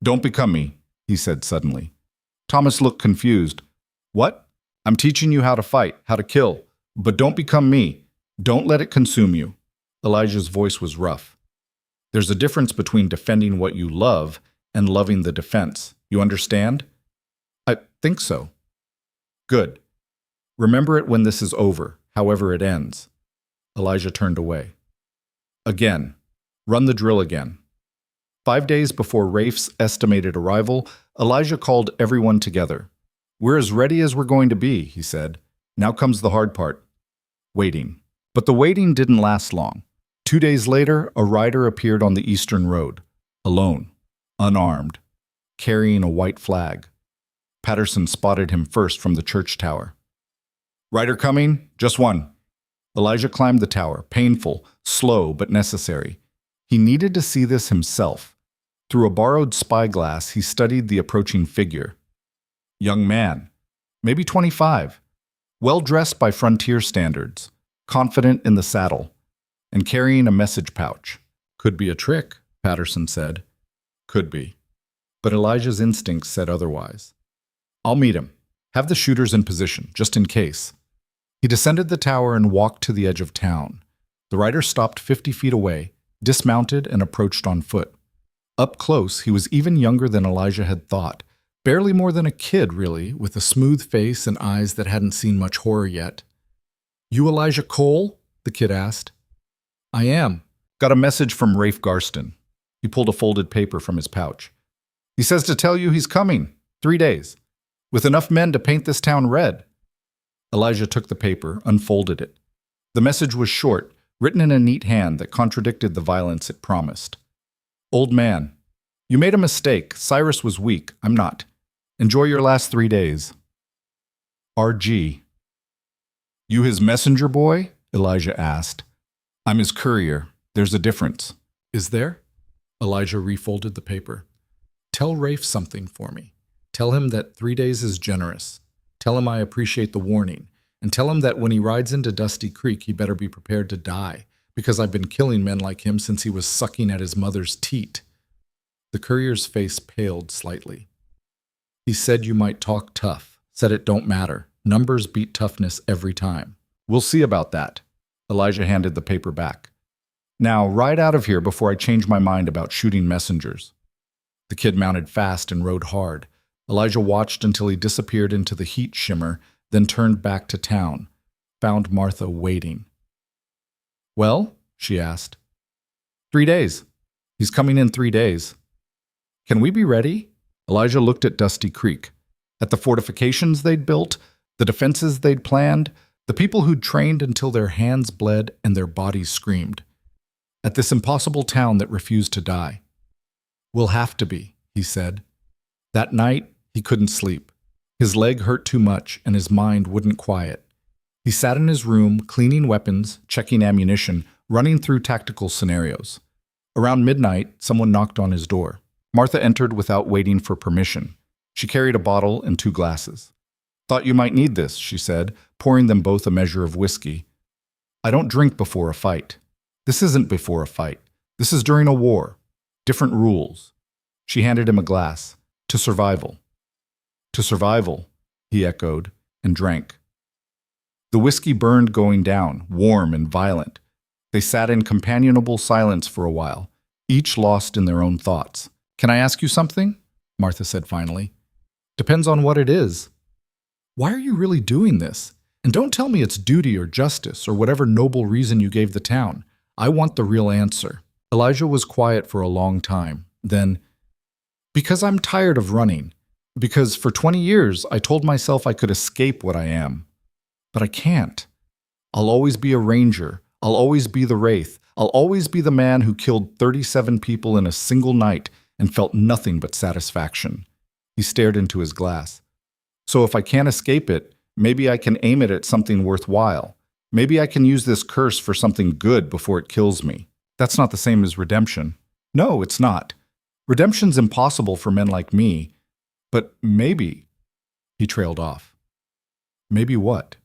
"Don't become me," he said suddenly. Thomas looked confused. "What? I'm teaching you how to fight, how to kill. But don't become me. Don't let it consume you." Elijah's voice was rough. "There's a difference between defending what you love and loving the defense. You understand?" "I think so." "Good. Remember it when this is over, however it ends." Elijah turned away. "Again. Run the drill again." 5 days before Rafe's estimated arrival, Elijah called everyone together. "We're as ready as we're going to be," he said. "Now comes the hard part. Waiting." But the waiting didn't last long. 2 days later, a rider appeared on the eastern road, alone, unarmed, carrying a white flag. Patterson spotted him first from the church tower. "Rider coming? Just one." Elijah climbed the tower, painful, slow, but necessary. He needed to see this himself. Through a borrowed spyglass, he studied the approaching figure. Young man, maybe 25, well-dressed by frontier standards, confident in the saddle, and carrying a message pouch. "Could be a trick," Patterson said. "Could be." But Elijah's instincts said otherwise. "I'll meet him. Have the shooters in position, just in case." He descended the tower and walked to the edge of town. The rider stopped 50 feet away, dismounted, and approached on foot. Up close, he was even younger than Elijah had thought. Barely more than a kid, really, with a smooth face and eyes that hadn't seen much horror yet. "You Elijah Cole?" the kid asked. "I am." "Got a message from Rafe Garson." He pulled a folded paper from his pouch. "He says to tell you he's coming. 3 days. With enough men to paint this town red." Elijah took the paper, unfolded it. The message was short, written in a neat hand that contradicted the violence it promised. "Old man, you made a mistake. Cyrus was weak. I'm not. Enjoy your last 3 days. R.G." "You his messenger boy?" Elijah asked. "I'm his courier. There's a difference." "Is there?" Elijah refolded the paper. Tell Rafe something for me. Tell him that 3 days is generous. Tell him I appreciate the warning. And tell him that when he rides into Dusty Creek, he better be prepared to die, because I've been killing men like him since he was sucking at his mother's teat. The courier's face paled slightly. He said you might talk tough, said it don't matter. Numbers beat toughness every time. We'll see about that. Elijah handed the paper back. Now, ride out of here before I change my mind about shooting messengers. The kid mounted fast and rode hard. Elijah watched until he disappeared into the heat shimmer, then turned back to town, found Martha waiting. Well, she asked. 3 days. He's coming in 3 days. Can we be ready? Elijah looked at Dusty Creek, at the fortifications they'd built, the defenses they'd planned, the people who'd trained until their hands bled and their bodies screamed, at this impossible town that refused to die. We'll have to be, he said. That night, he couldn't sleep. His leg hurt too much and his mind wouldn't quiet. He sat in his room, cleaning weapons, checking ammunition, running through tactical scenarios. Around midnight, someone knocked on his door. Martha entered without waiting for permission. She carried a bottle and 2 glasses. Thought you might need this, she said, pouring them both a measure of whiskey. I don't drink before a fight. This isn't before a fight. This is during a war. Different rules. She handed him a glass. To survival. To survival, he echoed, and drank. The whiskey burned going down, warm and violent. They sat in companionable silence for a while, each lost in their own thoughts. Can I ask you something? Martha said finally. Depends on what it is. Why are you really doing this? And don't tell me it's duty or justice or whatever noble reason you gave the town. I want the real answer. Elijah was quiet for a long time. Then, because I'm tired of running. Because for 20 years I told myself I could escape what I am. But I can't. I'll always be a ranger. I'll always be the wraith. I'll always be the man who killed 37 people in a single night and felt nothing but satisfaction. He stared into his glass. So if I can't escape it, maybe I can aim it at something worthwhile. Maybe I can use this curse for something good before it kills me. That's not the same as redemption. No, it's not. Redemption's impossible for men like me. But maybe, he trailed off. Maybe what?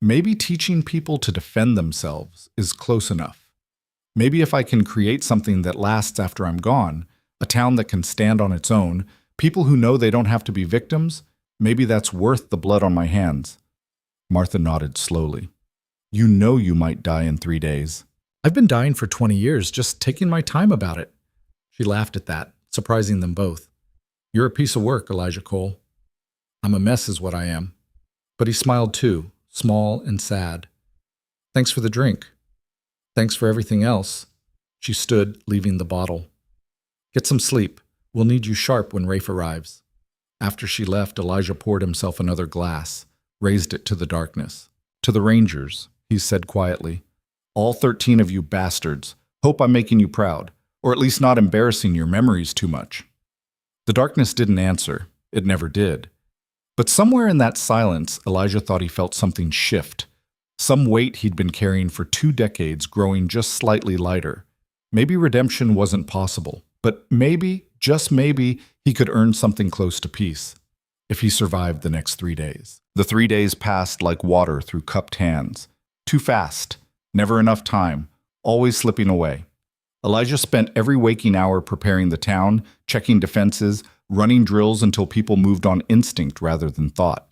Maybe teaching people to defend themselves is close enough. Maybe if I can create something that lasts after I'm gone, a town that can stand on its own, people who know they don't have to be victims, maybe that's worth the blood on my hands. Martha nodded slowly. You know you might die in 3 days. I've been dying for 20 years, just taking my time about it. She laughed at that, surprising them both. You're a piece of work, Elijah Cole. I'm a mess is what I am. But he smiled too, small and sad. Thanks for the drink. Thanks for everything else. She stood, leaving the bottle. Get some sleep. We'll need you sharp when Rafe arrives. After she left, Elijah poured himself another glass, raised it to the darkness. To the Rangers, he said quietly, all 13 of you bastards, hope I'm making you proud, or at least not embarrassing your memories too much. The darkness didn't answer. It never did. But somewhere in that silence, Elijah thought he felt something shift. Some weight he'd been carrying for 2 decades growing just slightly lighter. Maybe redemption wasn't possible, but maybe, just maybe, he could earn something close to peace, if he survived the next 3 days. The 3 days passed like water through cupped hands. Too fast, never enough time, always slipping away. Elijah spent every waking hour preparing the town, checking defenses, running drills until people moved on instinct rather than thought.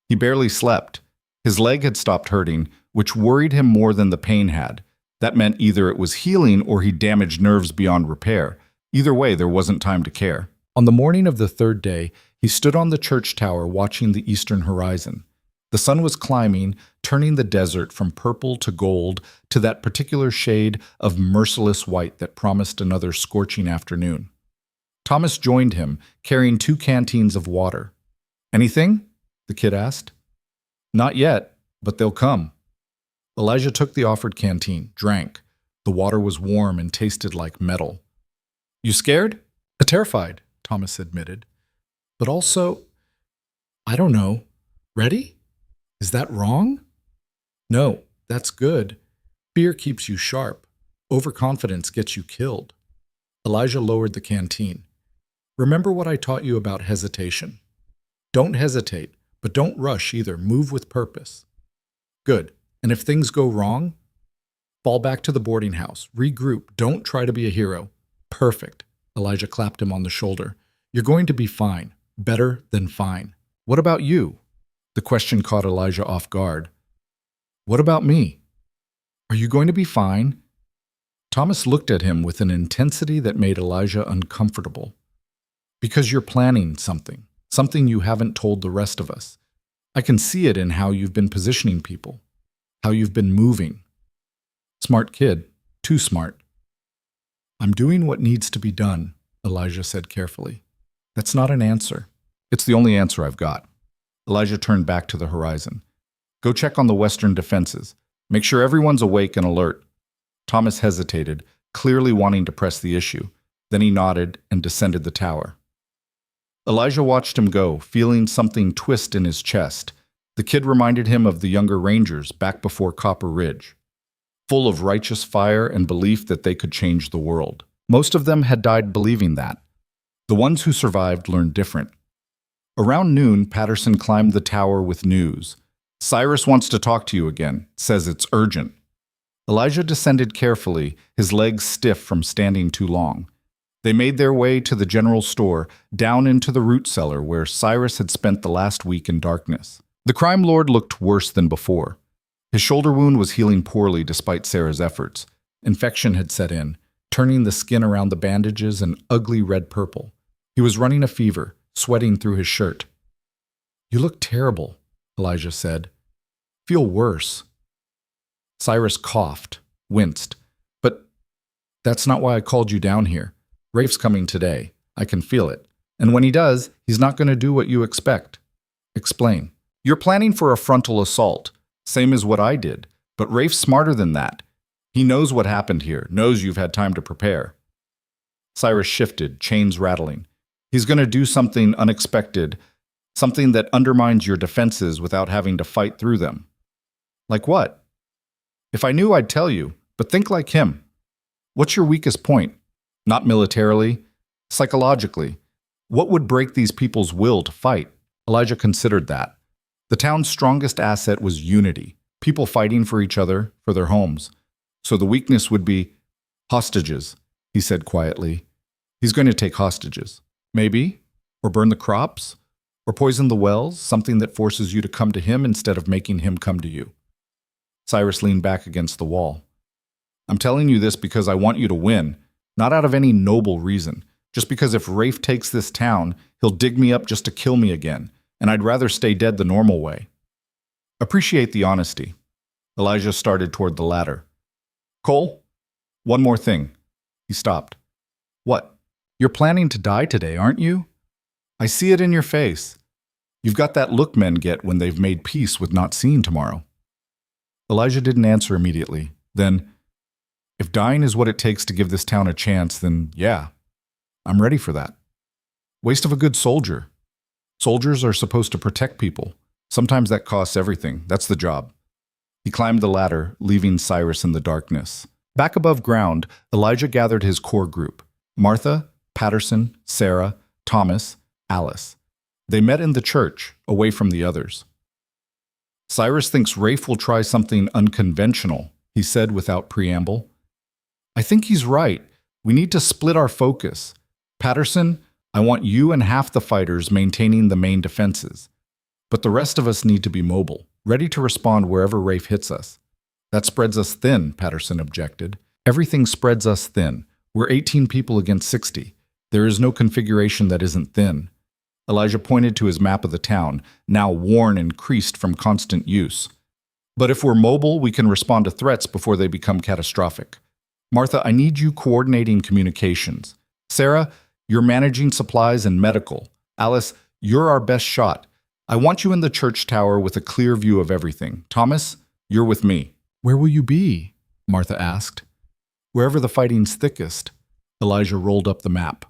He barely slept. His leg had stopped hurting, which worried him more than the pain had. That meant either it was healing or he damaged nerves beyond repair. Either way, there wasn't time to care. On the morning of the 3rd day, he stood on the church tower watching the eastern horizon. The sun was climbing, turning the desert from purple to gold to that particular shade of merciless white that promised another scorching afternoon. Thomas joined him, carrying 2 canteens of water. Anything? The kid asked. Not yet, but they'll come. Elijah took the offered canteen, drank. The water was warm and tasted like metal. You scared? Terrified, Thomas admitted. But also, I don't know. Ready? Is that wrong? No, that's good. Fear keeps you sharp. Overconfidence gets you killed. Elijah lowered the canteen. Remember what I taught you about hesitation. Don't hesitate, but don't rush either. Move with purpose. Good. And if things go wrong, fall back to the boarding house. Regroup. Don't try to be a hero. Perfect. Elijah clapped him on the shoulder. You're going to be fine. Better than fine. What about you? The question caught Elijah off guard. What about me? Are you going to be fine? Thomas looked at him with an intensity that made Elijah uncomfortable. Because you're planning something you haven't told the rest of us. I can see it in how you've been positioning people, how you've been moving. Smart kid, too smart. I'm doing what needs to be done, Elijah said carefully. That's not an answer. It's the only answer I've got. Elijah turned back to the horizon. Go check on the western defenses. Make sure everyone's awake and alert. Thomas hesitated, clearly wanting to press the issue. Then he nodded and descended the tower. Elijah watched him go, feeling something twist in his chest. The kid reminded him of the younger Rangers back before Copper Ridge, full of righteous fire and belief that they could change the world. Most of them had died believing that. The ones who survived learned different. Around noon, Patterson climbed the tower with news. Cyrus wants to talk to you again, says it's urgent. Elijah descended carefully, his legs stiff from standing too long. They made their way to the general store, down into the root cellar where Cyrus had spent the last week in darkness. The crime lord looked worse than before. His shoulder wound was healing poorly despite Sarah's efforts. Infection had set in, turning the skin around the bandages an ugly red-purple. He was running a fever, sweating through his shirt. You look terrible, Elijah said. Feel worse. Cyrus coughed, winced. But that's not why I called you down here. Rafe's coming today. I can feel it. And when he does, he's not going to do what you expect. Explain. You're planning for a frontal assault, same as what I did. But Rafe's smarter than that. He knows what happened here, knows you've had time to prepare. Cyrus shifted, chains rattling. He's going to do something unexpected, something that undermines your defenses without having to fight through them. Like what? If I knew, I'd tell you, but think like him. What's your weakest point? Not militarily, psychologically. What would break these people's will to fight? Elijah considered that. The town's strongest asset was unity, people fighting for each other, for their homes. So the weakness would be hostages, he said quietly. He's going to take hostages. Maybe, or burn the crops, or poison the wells, something that forces you to come to him instead of making him come to you. Cyrus leaned back against the wall. I'm telling you this because I want you to win, not out of any noble reason, just because if Rafe takes this town, he'll dig me up just to kill me again, and I'd rather stay dead the normal way. Appreciate the honesty. Elijah started toward the ladder. Cole, one more thing. He stopped. What? You're planning to die today, aren't you? I see it in your face. You've got that look men get when they've made peace with not seeing tomorrow. Elijah didn't answer immediately. Then, if dying is what it takes to give this town a chance, then yeah, I'm ready for that. Waste of a good soldier. Soldiers are supposed to protect people. Sometimes that costs everything. That's the job. He climbed the ladder, leaving Cyrus in the darkness. Back above ground, Elijah gathered his core group. Martha, Patterson, Sarah, Thomas, Alice. They met in the church, away from the others. Cyrus thinks Rafe will try something unconventional, he said without preamble. I think he's right. We need to split our focus. Patterson, I want you and half the fighters maintaining the main defenses. But the rest of us need to be mobile, ready to respond wherever Rafe hits us. That spreads us thin, Patterson objected. Everything spreads us thin. We're 18 people against 60. There is no configuration that isn't thin. Elijah pointed to his map of the town, now worn and creased from constant use. But if we're mobile, we can respond to threats before they become catastrophic. Martha, I need you coordinating communications. Sarah, you're managing supplies and medical. Alice, you're our best shot. I want you in the church tower with a clear view of everything. Thomas, you're with me. Where will you be? Martha asked. Wherever the fighting's thickest. Elijah rolled up the map.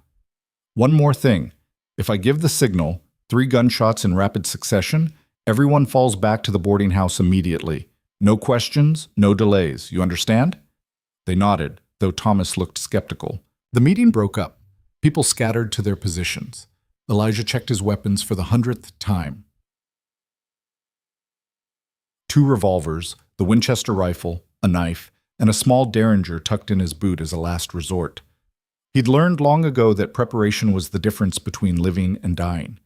One more thing. If I give the signal, 3 gunshots in rapid succession, everyone falls back to the boarding house immediately. No questions, no delays. You understand? They nodded, though Thomas looked skeptical. The meeting broke up. People scattered to their positions. Elijah checked his weapons for the 100th time. 2 revolvers, the Winchester rifle, a knife, and a small derringer tucked in his boot as a last resort. He'd learned long ago that preparation was the difference between living and dying.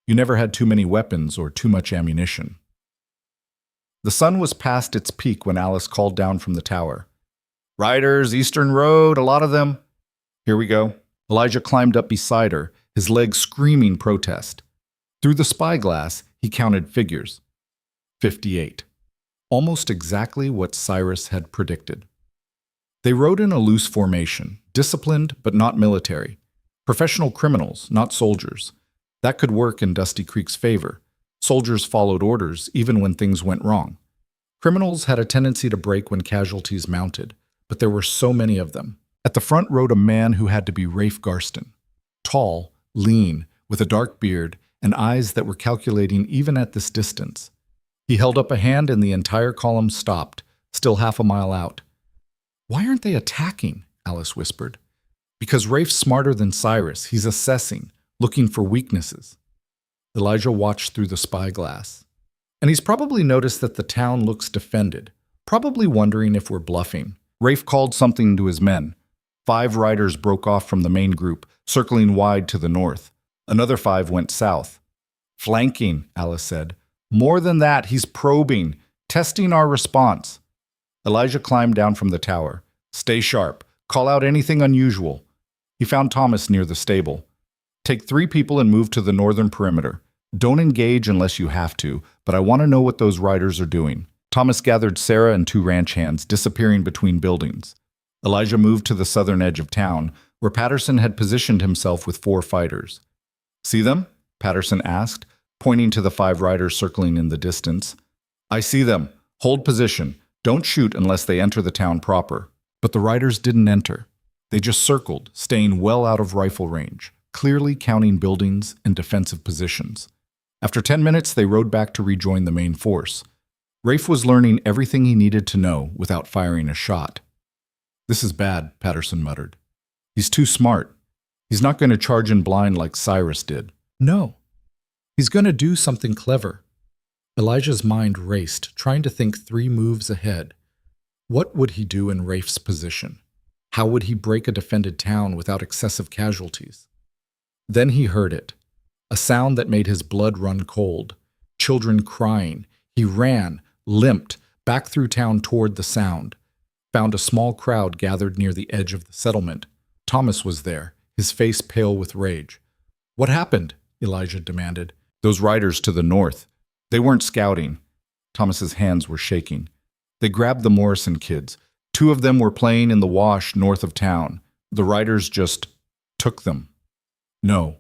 You never had too many weapons or too much ammunition. The sun was past its peak when Alice called down from the tower. "Riders, Eastern Road, a lot of them." "Here we go." Elijah climbed up beside her, his legs screaming protest. Through the spyglass, he counted figures. 58. Almost exactly what Cyrus had predicted. They rode in a loose formation, disciplined but not military. Professional criminals, not soldiers. That could work in Dusty Creek's favor. Soldiers followed orders even when things went wrong. Criminals had a tendency to break when casualties mounted, but there were so many of them. At the front rode a man who had to be Rafe Garson. Tall, lean, with a dark beard and eyes that were calculating even at this distance. He held up a hand and the entire column stopped, still half a mile out. "Why aren't they attacking?" Alice whispered. "Because Rafe's smarter than Cyrus. He's assessing, looking for weaknesses." Elijah watched through the spyglass. "And he's probably noticed that the town looks defended, probably wondering if we're bluffing." Rafe called something to his men. 5 riders broke off from the main group, circling wide to the north. Another 5 went south. "Flanking," Alice said. "More than that, he's probing, testing our response." Elijah climbed down from the tower. "Stay sharp. Call out anything unusual." He found Thomas near the stable. "Take 3 people and move to the northern perimeter. Don't engage unless you have to, but I want to know what those riders are doing." Thomas gathered Sarah and 2 ranch hands, disappearing between buildings. Elijah moved to the southern edge of town, where Patterson had positioned himself with 4 fighters. "See them?" Patterson asked, pointing to the 5 riders circling in the distance. "I see them. Hold position. Don't shoot unless they enter the town proper." But the riders didn't enter. They just circled, staying well out of rifle range, clearly counting buildings and defensive positions. After 10 minutes, they rode back to rejoin the main force. Rafe was learning everything he needed to know without firing a shot. "This is bad," Patterson muttered. "He's too smart. He's not going to charge in blind like Cyrus did." "No. He's going to do something clever." Elijah's mind raced, trying to think 3 moves ahead. What would he do in Rafe's position? How would he break a defended town without excessive casualties? Then he heard it, a sound that made his blood run cold. Children crying. He ran, limped, back through town toward the sound. Found a small crowd gathered near the edge of the settlement. Thomas was there, his face pale with rage. "What happened?" Elijah demanded. "Those riders to the north. They weren't scouting." Thomas's hands were shaking. "They grabbed the Morrison kids. 2 of them were playing in the wash north of town. The riders just took them." "No."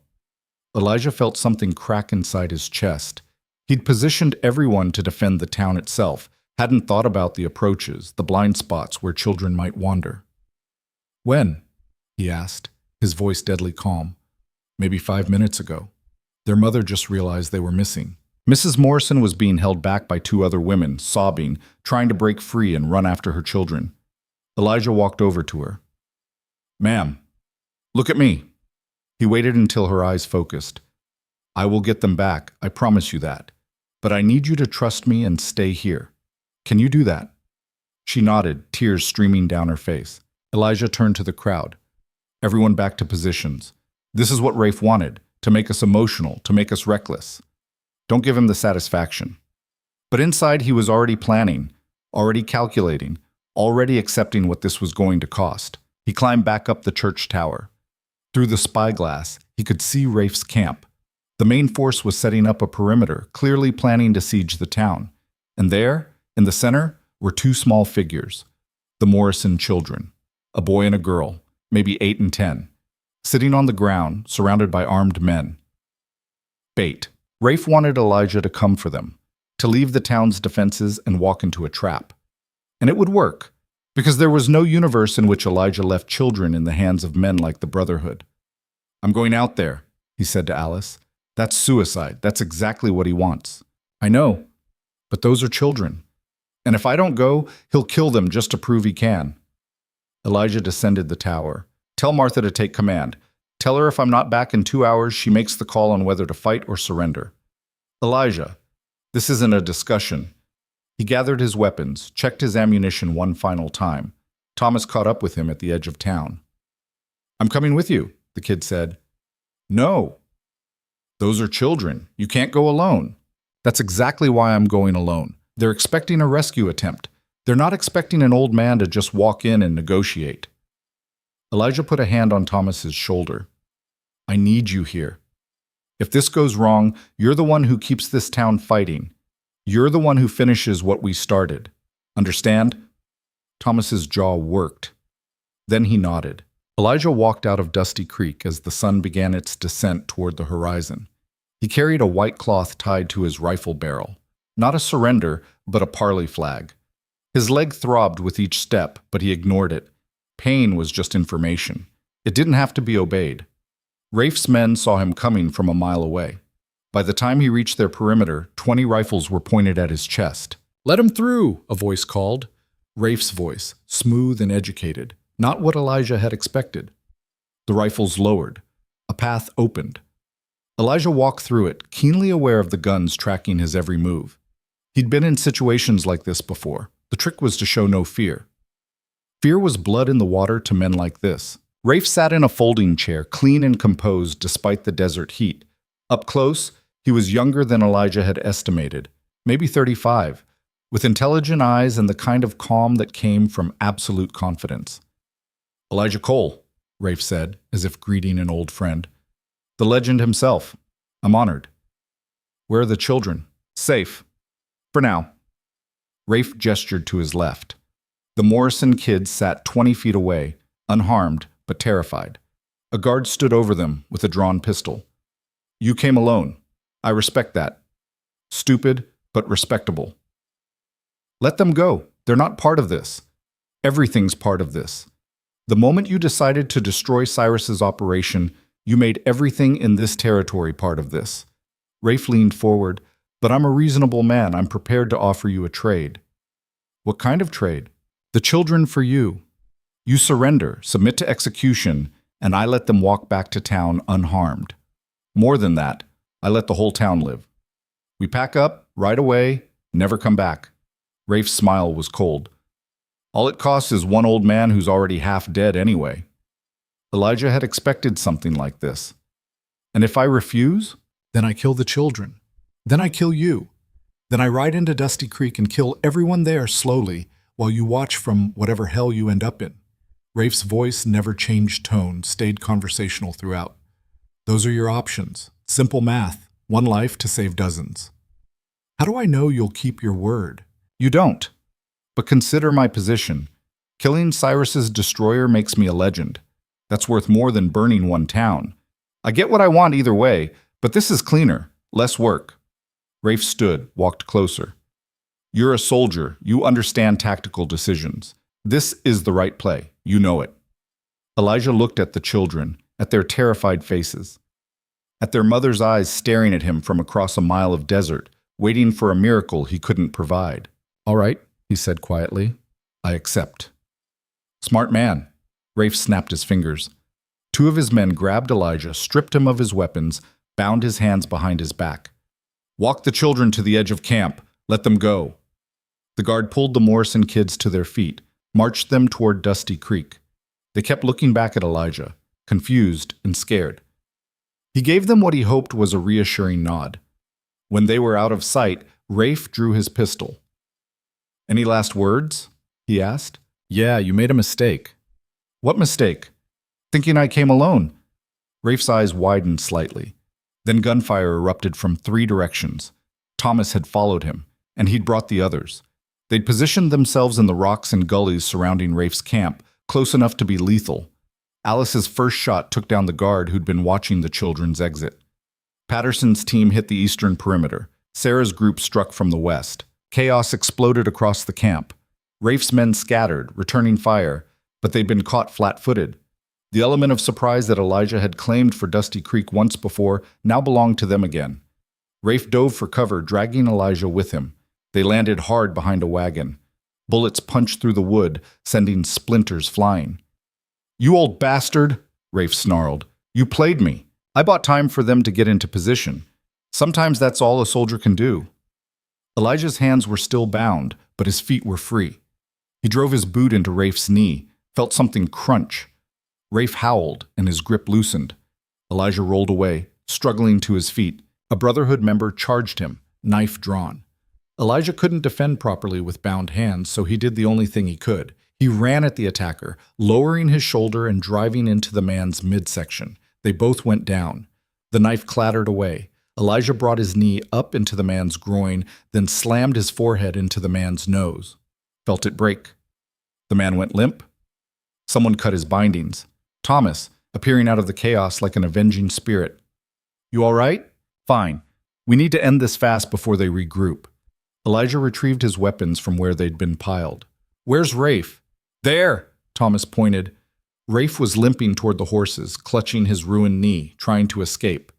Elijah felt something crack inside his chest. He'd positioned everyone to defend the town itself, hadn't thought about the approaches, the blind spots where children might wander. "When?" he asked, his voice deadly calm. "Maybe 5 minutes ago. Their mother just realized they were missing." Mrs. Morrison was being held back by 2 other women, sobbing, trying to break free and run after her children. Elijah walked over to her. "Ma'am, look at me." He waited until her eyes focused. "I will get them back, I promise you that. But I need you to trust me and stay here. Can you do that?" She nodded, tears streaming down her face. Elijah turned to the crowd. "Everyone back to positions. This is what Rafe wanted, to make us emotional, to make us reckless. Don't give him the satisfaction." But inside he was already planning, already calculating, already accepting what this was going to cost. He climbed back up the church tower. Through the spyglass, he could see Rafe's camp. The main force was setting up a perimeter, clearly planning to siege the town. And there, in the center, were 2 small figures. The Morrison children, a boy and a girl, maybe 8 and 10, sitting on the ground, surrounded by armed men. Bait. Rafe wanted Elijah to come for them, to leave the town's defenses and walk into a trap. And it would work, because there was no universe in which Elijah left children in the hands of men like the Brotherhood. "I'm going out there," he said to Alice. "That's suicide. That's exactly what he wants." "I know, but those are children. And if I don't go, he'll kill them just to prove he can." Elijah descended the tower. Tell Martha to take command. Tell her if I'm not back in 2 hours, she makes the call on whether to fight or surrender. Elijah, this isn't a discussion. He gathered his weapons, checked his ammunition one final time. Thomas caught up with him at the edge of town. I'm coming with you, the kid said. No. Those are children. You can't go alone. That's exactly why I'm going alone. They're expecting a rescue attempt. They're not expecting an old man to just walk in and negotiate. Elijah put a hand on Thomas's shoulder. I need you here. If this goes wrong, you're the one who keeps this town fighting. You're the one who finishes what we started. Understand? Thomas's jaw worked. Then he nodded. Elijah walked out of Dusty Creek as the sun began its descent toward the horizon. He carried a white cloth tied to his rifle barrel. Not a surrender, but a parley flag. His leg throbbed with each step, but he ignored it. Pain was just information. It didn't have to be obeyed. Rafe's men saw him coming from a mile away. By the time he reached their perimeter, 20 rifles were pointed at his chest. Let him through, a voice called. Rafe's voice, smooth and educated, not what Elijah had expected. The rifles lowered. A path opened. Elijah walked through it, keenly aware of the guns tracking his every move. He'd been in situations like this before. The trick was to show no fear. Fear was blood in the water to men like this. Rafe sat in a folding chair, clean and composed despite the desert heat. Up close, he was younger than Elijah had estimated, maybe 35, with intelligent eyes and the kind of calm that came from absolute confidence. Elijah Cole, Rafe said, as if greeting an old friend. The legend himself. I'm honored. Where are the children? Safe. For now. Rafe gestured to his left. The Morrison kids sat 20 feet away, unharmed but terrified. A guard stood over them with a drawn pistol. You came alone. I respect that. Stupid, but respectable. Let them go. They're not part of this. Everything's part of this. The moment you decided to destroy Cyrus's operation, you made everything in this territory part of this. Rafe leaned forward. But I'm a reasonable man. I'm prepared to offer you a trade. What kind of trade? The children for you. You surrender, submit to execution, and I let them walk back to town unharmed. More than that, I let the whole town live. We pack up, right away, never come back. Rafe's smile was cold. All it costs is one old man who's already half dead anyway. Elijah had expected something like this. And if I refuse, then I kill the children. Then I kill you. Then I ride into Dusty Creek and kill everyone there slowly while you watch from whatever hell you end up in. Rafe's voice never changed tone, stayed conversational throughout. Those are your options. Simple math. One life to save dozens. How do I know you'll keep your word? You don't. But consider my position. Killing Cyrus's destroyer makes me a legend. That's worth more than burning one town. I get what I want either way, but this is cleaner, less work. Rafe stood, walked closer. You're a soldier. You understand tactical decisions. This is the right play. You know it. Elijah looked at the children, at their terrified faces, at their mother's eyes staring at him from across a mile of desert, waiting for a miracle he couldn't provide. All right, he said quietly. I accept. Smart man. Rafe snapped his fingers. 2 of his men grabbed Elijah, stripped him of his weapons, bound his hands behind his back. Walk the children to the edge of camp. Let them go. The guard pulled the Morrison kids to their feet, marched them toward Dusty Creek. They kept looking back at Elijah, confused and scared. He gave them what he hoped was a reassuring nod. When they were out of sight, Rafe drew his pistol. Any last words? He asked. Yeah, you made a mistake. What mistake? Thinking I came alone. Rafe's eyes widened slightly. Then gunfire erupted from 3 directions. Thomas had followed him, and he'd brought the others. They'd positioned themselves in the rocks and gullies surrounding Rafe's camp, close enough to be lethal. Alice's first shot took down the guard who'd been watching the children's exit. Patterson's team hit the eastern perimeter. Sarah's group struck from the west. Chaos exploded across the camp. Rafe's men scattered, returning fire, but they'd been caught flat-footed. The element of surprise that Elijah had claimed for Dusty Creek once before now belonged to them again. Rafe dove for cover, dragging Elijah with him. They landed hard behind a wagon. Bullets punched through the wood, sending splinters flying. You old bastard, Rafe snarled. You played me. I bought time for them to get into position. Sometimes that's all a soldier can do. Elijah's hands were still bound, but his feet were free. He drove his boot into Rafe's knee, felt something crunch. Rafe howled, and his grip loosened. Elijah rolled away, struggling to his feet. A Brotherhood member charged him, knife drawn. Elijah couldn't defend properly with bound hands, so he did the only thing he could. He ran at the attacker, lowering his shoulder and driving into the man's midsection. They both went down. The knife clattered away. Elijah brought his knee up into the man's groin, then slammed his forehead into the man's nose. Felt it break. The man went limp. Someone cut his bindings. Thomas, appearing out of the chaos like an avenging spirit. You all right? Fine. We need to end this fast before they regroup. Elijah retrieved his weapons from where they'd been piled. Where's Rafe? There, Thomas pointed. Rafe was limping toward the horses, clutching his ruined knee, trying to escape.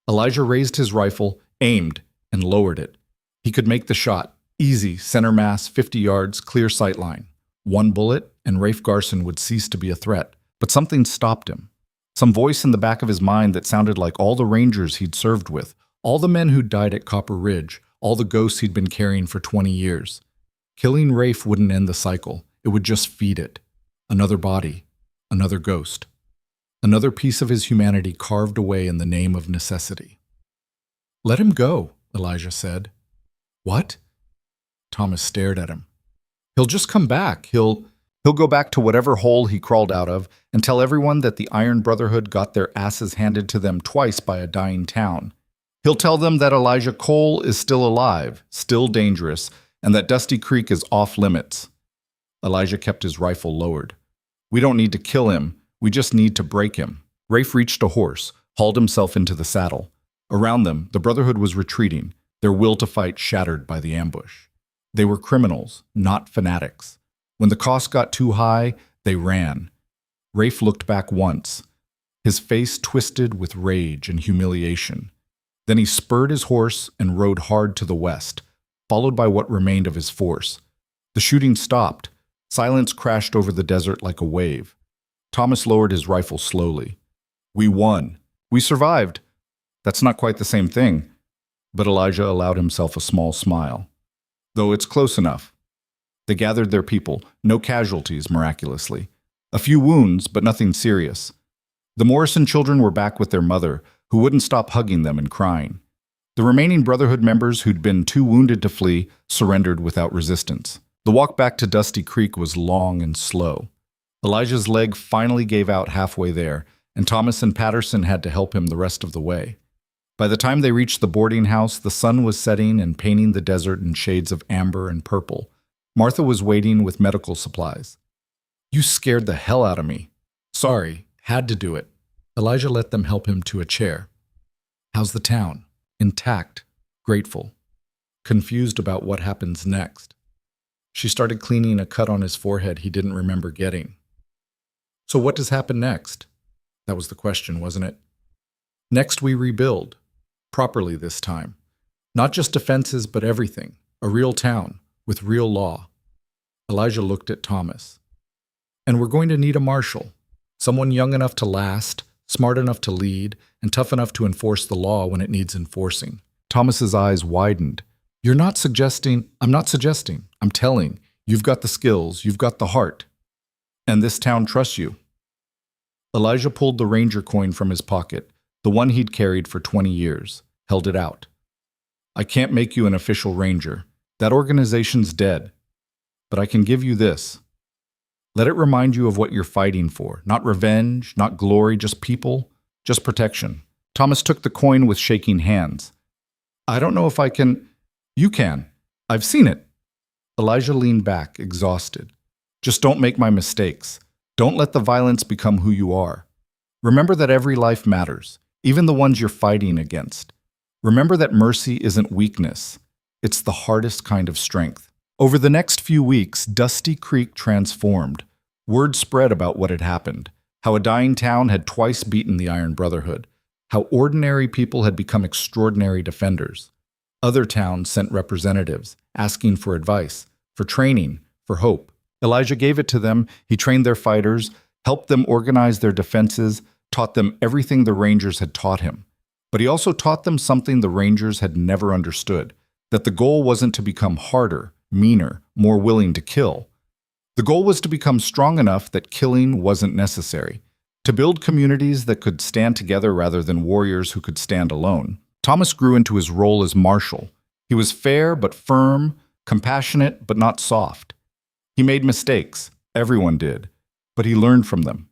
Elijah raised his rifle, aimed, and lowered it. He could make the shot. Easy, center mass, 50 yards, clear sightline. One bullet, and Rafe Garson would cease to be a threat. But something stopped him. Some voice in the back of his mind that sounded like all the rangers he'd served with, all the men who'd died at Copper Ridge, all the ghosts he'd been carrying for 20 years. Killing Rafe wouldn't end the cycle. It would just feed it. Another body. Another ghost. Another piece of his humanity carved away in the name of necessity. Let him go, Elijah said. What? Thomas stared at him. He'll just come back. He'll go back to whatever hole he crawled out of and tell everyone that the Iron Brotherhood got their asses handed to them twice by a dying town. He'll tell them that Elijah Cole is still alive, still dangerous, and that Dusty Creek is off limits. Elijah kept his rifle lowered. We don't need to kill him. We just need to break him. Rafe reached a horse, hauled himself into the saddle. Around them, the Brotherhood was retreating, their will to fight shattered by the ambush. They were criminals, not fanatics. When the cost got too high, they ran. Rafe looked back once, his face twisted with rage and humiliation. Then he spurred his horse and rode hard to the west, followed by what remained of his force. The shooting stopped. Silence crashed over the desert like a wave. Thomas lowered his rifle slowly. We won. We survived. That's not quite the same thing. But Elijah allowed himself a small smile. Though it's close enough. They gathered their people, no casualties, miraculously. A few wounds, but nothing serious. The Morrison children were back with their mother, who wouldn't stop hugging them and crying. The remaining Brotherhood members who'd been too wounded to flee surrendered without resistance. The walk back to Dusty Creek was long and slow. Elijah's leg finally gave out halfway there, and Thomas and Patterson had to help him the rest of the way. By the time they reached the boarding house, the sun was setting and painting the desert in shades of amber and purple. Martha was waiting with medical supplies. You scared the hell out of me. Sorry, had to do it. Elijah let them help him to a chair. How's the town? Intact, grateful, confused about what happens next. She started cleaning a cut on his forehead he didn't remember getting. So what does happen next? That was the question, wasn't it? Next we rebuild. Properly this time. Not just defenses, but everything. A real town, with real law. Elijah looked at Thomas. And we're going to need a marshal. Someone young enough to last, smart enough to lead, and tough enough to enforce the law when it needs enforcing. Thomas's eyes widened. You're not suggesting, I'm not suggesting, I'm telling. You've got the skills, you've got the heart. And this town trusts you. Elijah pulled the ranger coin from his pocket, the one he'd carried for 20 years, held it out. I can't make you an official ranger. That organization's dead. But I can give you this. Let it remind you of what you're fighting for. Not revenge, not glory, just people, just protection. Thomas took the coin with shaking hands. I don't know if I can. You can. I've seen it. Elijah leaned back, exhausted. Just don't make my mistakes. Don't let the violence become who you are. Remember that every life matters, even the ones you're fighting against. Remember that mercy isn't weakness. It's the hardest kind of strength. Over the next few weeks, Dusty Creek transformed. Word spread about what had happened, how a dying town had twice beaten the Iron Brotherhood, how ordinary people had become extraordinary defenders. Other towns sent representatives, asking for advice, for training, for hope. Elijah gave it to them. He trained their fighters, helped them organize their defenses, taught them everything the Rangers had taught him. But he also taught them something the Rangers had never understood, that the goal wasn't to become harder, meaner, more willing to kill. The goal was to become strong enough that killing wasn't necessary, to build communities that could stand together rather than warriors who could stand alone. Thomas grew into his role as marshal. He was fair but firm, compassionate but not soft. He made mistakes, everyone did, but he learned from them.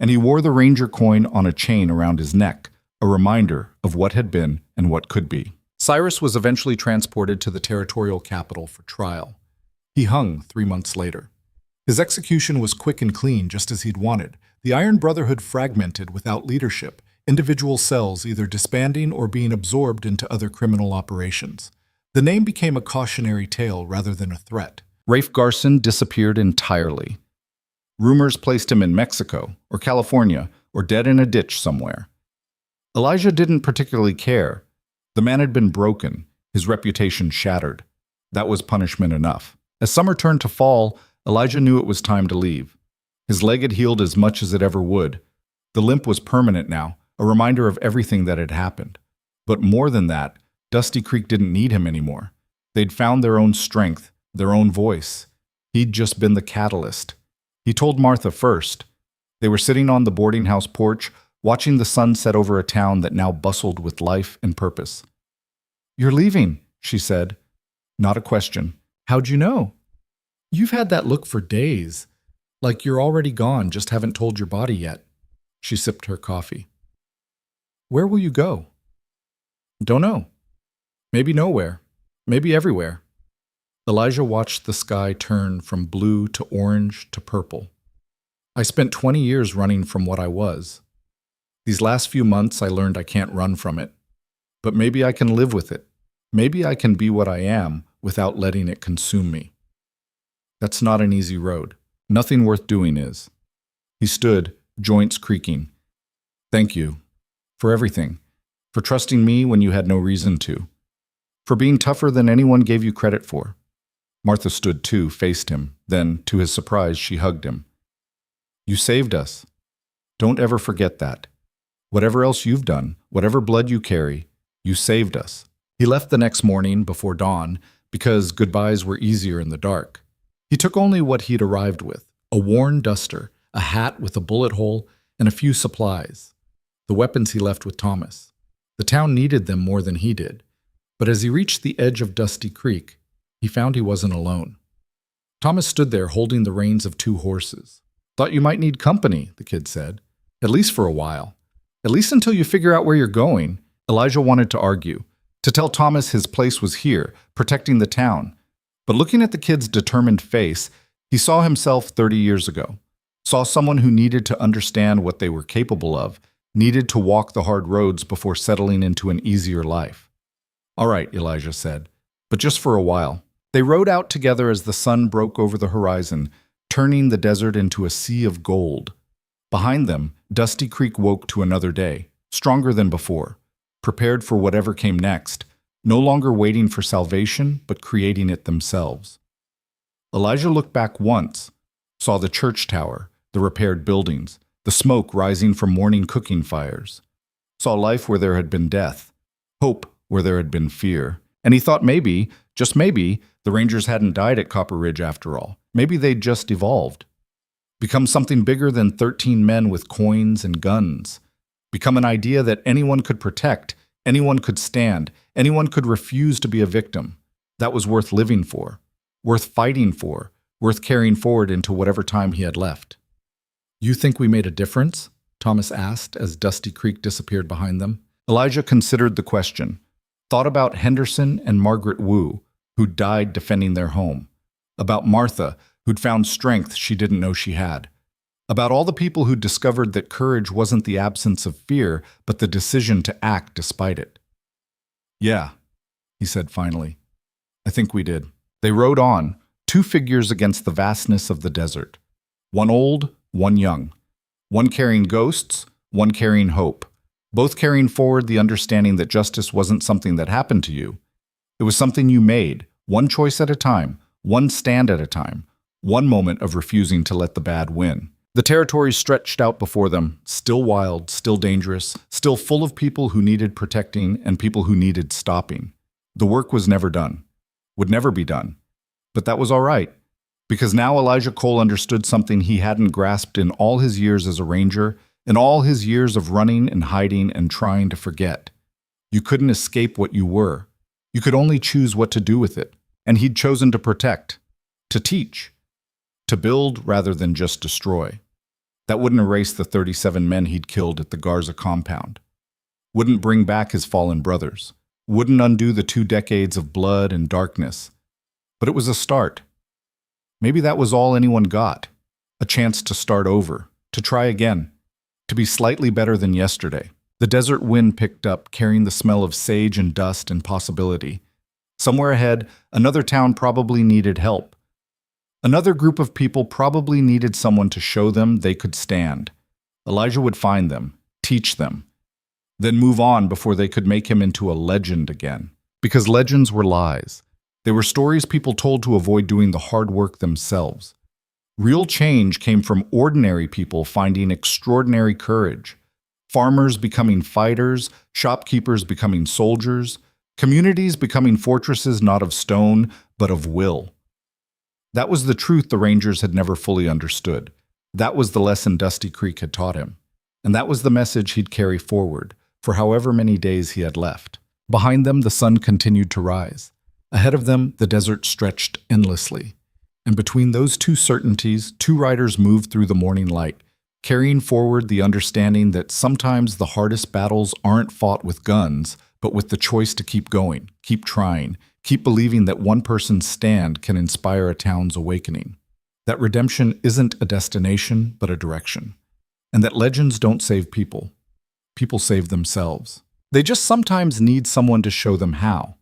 And he wore the Ranger coin on a chain around his neck, a reminder of what had been and what could be. Cyrus was eventually transported to the territorial capital for trial. He hung 3 months later. His execution was quick and clean, just as he'd wanted. The Iron Brotherhood fragmented without leadership, individual cells either disbanding or being absorbed into other criminal operations. The name became a cautionary tale rather than a threat. Rafe Garson disappeared entirely. Rumors placed him in Mexico or California or dead in a ditch somewhere. Elijah didn't particularly care. The man had been broken, his reputation shattered. That was punishment enough. As summer turned to fall, Elijah knew it was time to leave. His leg had healed as much as it ever would. The limp was permanent now, a reminder of everything that had happened. But more than that, Dusty Creek didn't need him anymore. They'd found their own strength, their own voice. He'd just been the catalyst. He told Martha first. They were sitting on the boarding house porch, watching the sun set over a town that now bustled with life and purpose. "You're leaving," she said. Not a question. "How'd you know?" "You've had that look for days. Like you're already gone, just haven't told your body yet." She sipped her coffee. "Where will you go?" "Don't know. Maybe nowhere. Maybe everywhere." Elijah watched the sky turn from blue to orange to purple. "I spent 20 years running from what I was. These last few months I learned I can't run from it. But maybe I can live with it. Maybe I can be what I am without letting it consume me. That's not an easy road. Nothing worth doing is." He stood, joints creaking. "Thank you. For everything. For trusting me when you had no reason to. For being tougher than anyone gave you credit for." Martha stood too, faced him. Then, to his surprise, she hugged him. "You saved us. Don't ever forget that. Whatever else you've done, whatever blood you carry, you saved us." He left the next morning before dawn because goodbyes were easier in the dark. He took only what he'd arrived with, a worn duster, a hat with a bullet hole, and a few supplies. The weapons he left with Thomas. The town needed them more than he did. But as he reached the edge of Dusty Creek, he found he wasn't alone. Thomas stood there holding the reins of 2 horses. "Thought you might need company," the kid said. "At least for a while. At least until you figure out where you're going." Elijah wanted to argue, to tell Thomas his place was here, protecting the town. But looking at the kid's determined face, he saw himself 30 years ago. Saw someone who needed to understand what they were capable of, needed to walk the hard roads before settling into an easier life. "All right," Elijah said, "but just for a while." They rode out together as the sun broke over the horizon, turning the desert into a sea of gold. Behind them, Dusty Creek woke to another day, stronger than before, prepared for whatever came next, no longer waiting for salvation, but creating it themselves. Elijah looked back once, saw the church tower, the repaired buildings, the smoke rising from morning cooking fires, saw life where there had been death, hope where there had been fear. And he thought maybe, just maybe, the Rangers hadn't died at Copper Ridge after all. Maybe they'd just evolved. Become something bigger than 13 men with coins and guns. Become an idea that anyone could protect, anyone could stand, anyone could refuse to be a victim. That was worth living for, worth fighting for, worth carrying forward into whatever time he had left. "You think we made a difference?" Thomas asked as Dusty Creek disappeared behind them. Elijah considered the question, thought about Henderson and Margaret Wu, who'd died defending their home, about Martha, who'd found strength she didn't know she had, about all the people who'd discovered that courage wasn't the absence of fear, but the decision to act despite it. "Yeah," he said finally. "I think we did." They rode on, 2 figures against the vastness of the desert. One old, one young. One carrying ghosts, one carrying hope. Both carrying forward the understanding that justice wasn't something that happened to you. It was something you made, one choice at a time, one stand at a time, one moment of refusing to let the bad win. The territory stretched out before them, still wild, still dangerous, still full of people who needed protecting and people who needed stopping. The work was never done, would never be done. But that was all right, because now Elijah Cole understood something he hadn't grasped in all his years as a ranger, in all his years of running and hiding and trying to forget. You couldn't escape what you were. You could only choose what to do with it. And he'd chosen to protect, to teach, to build rather than just destroy. That wouldn't erase the 37 men he'd killed at the Garza compound. Wouldn't bring back his fallen brothers. Wouldn't undo the 2 decades of blood and darkness. But it was a start. Maybe that was all anyone got. A chance to start over, to try again, to be slightly better than yesterday. The desert wind picked up, carrying the smell of sage and dust and possibility. Somewhere ahead, another town probably needed help. Another group of people probably needed someone to show them they could stand. Elijah would find them, teach them, then move on before they could make him into a legend again. Because legends were lies. They were stories people told to avoid doing the hard work themselves. Real change came from ordinary people finding extraordinary courage. Farmers becoming fighters, shopkeepers becoming soldiers, communities becoming fortresses not of stone, but of will. That was the truth the Rangers had never fully understood. That was the lesson Dusty Creek had taught him. And that was the message he'd carry forward, for however many days he had left. Behind them, the sun continued to rise. Ahead of them, the desert stretched endlessly. And between those two certainties, 2 riders moved through the morning light, carrying forward the understanding that sometimes the hardest battles aren't fought with guns, but with the choice to keep going, keep trying, keep believing that one person's stand can inspire a town's awakening. That redemption isn't a destination, but a direction. And that legends don't save people. People save themselves. They just sometimes need someone to show them how.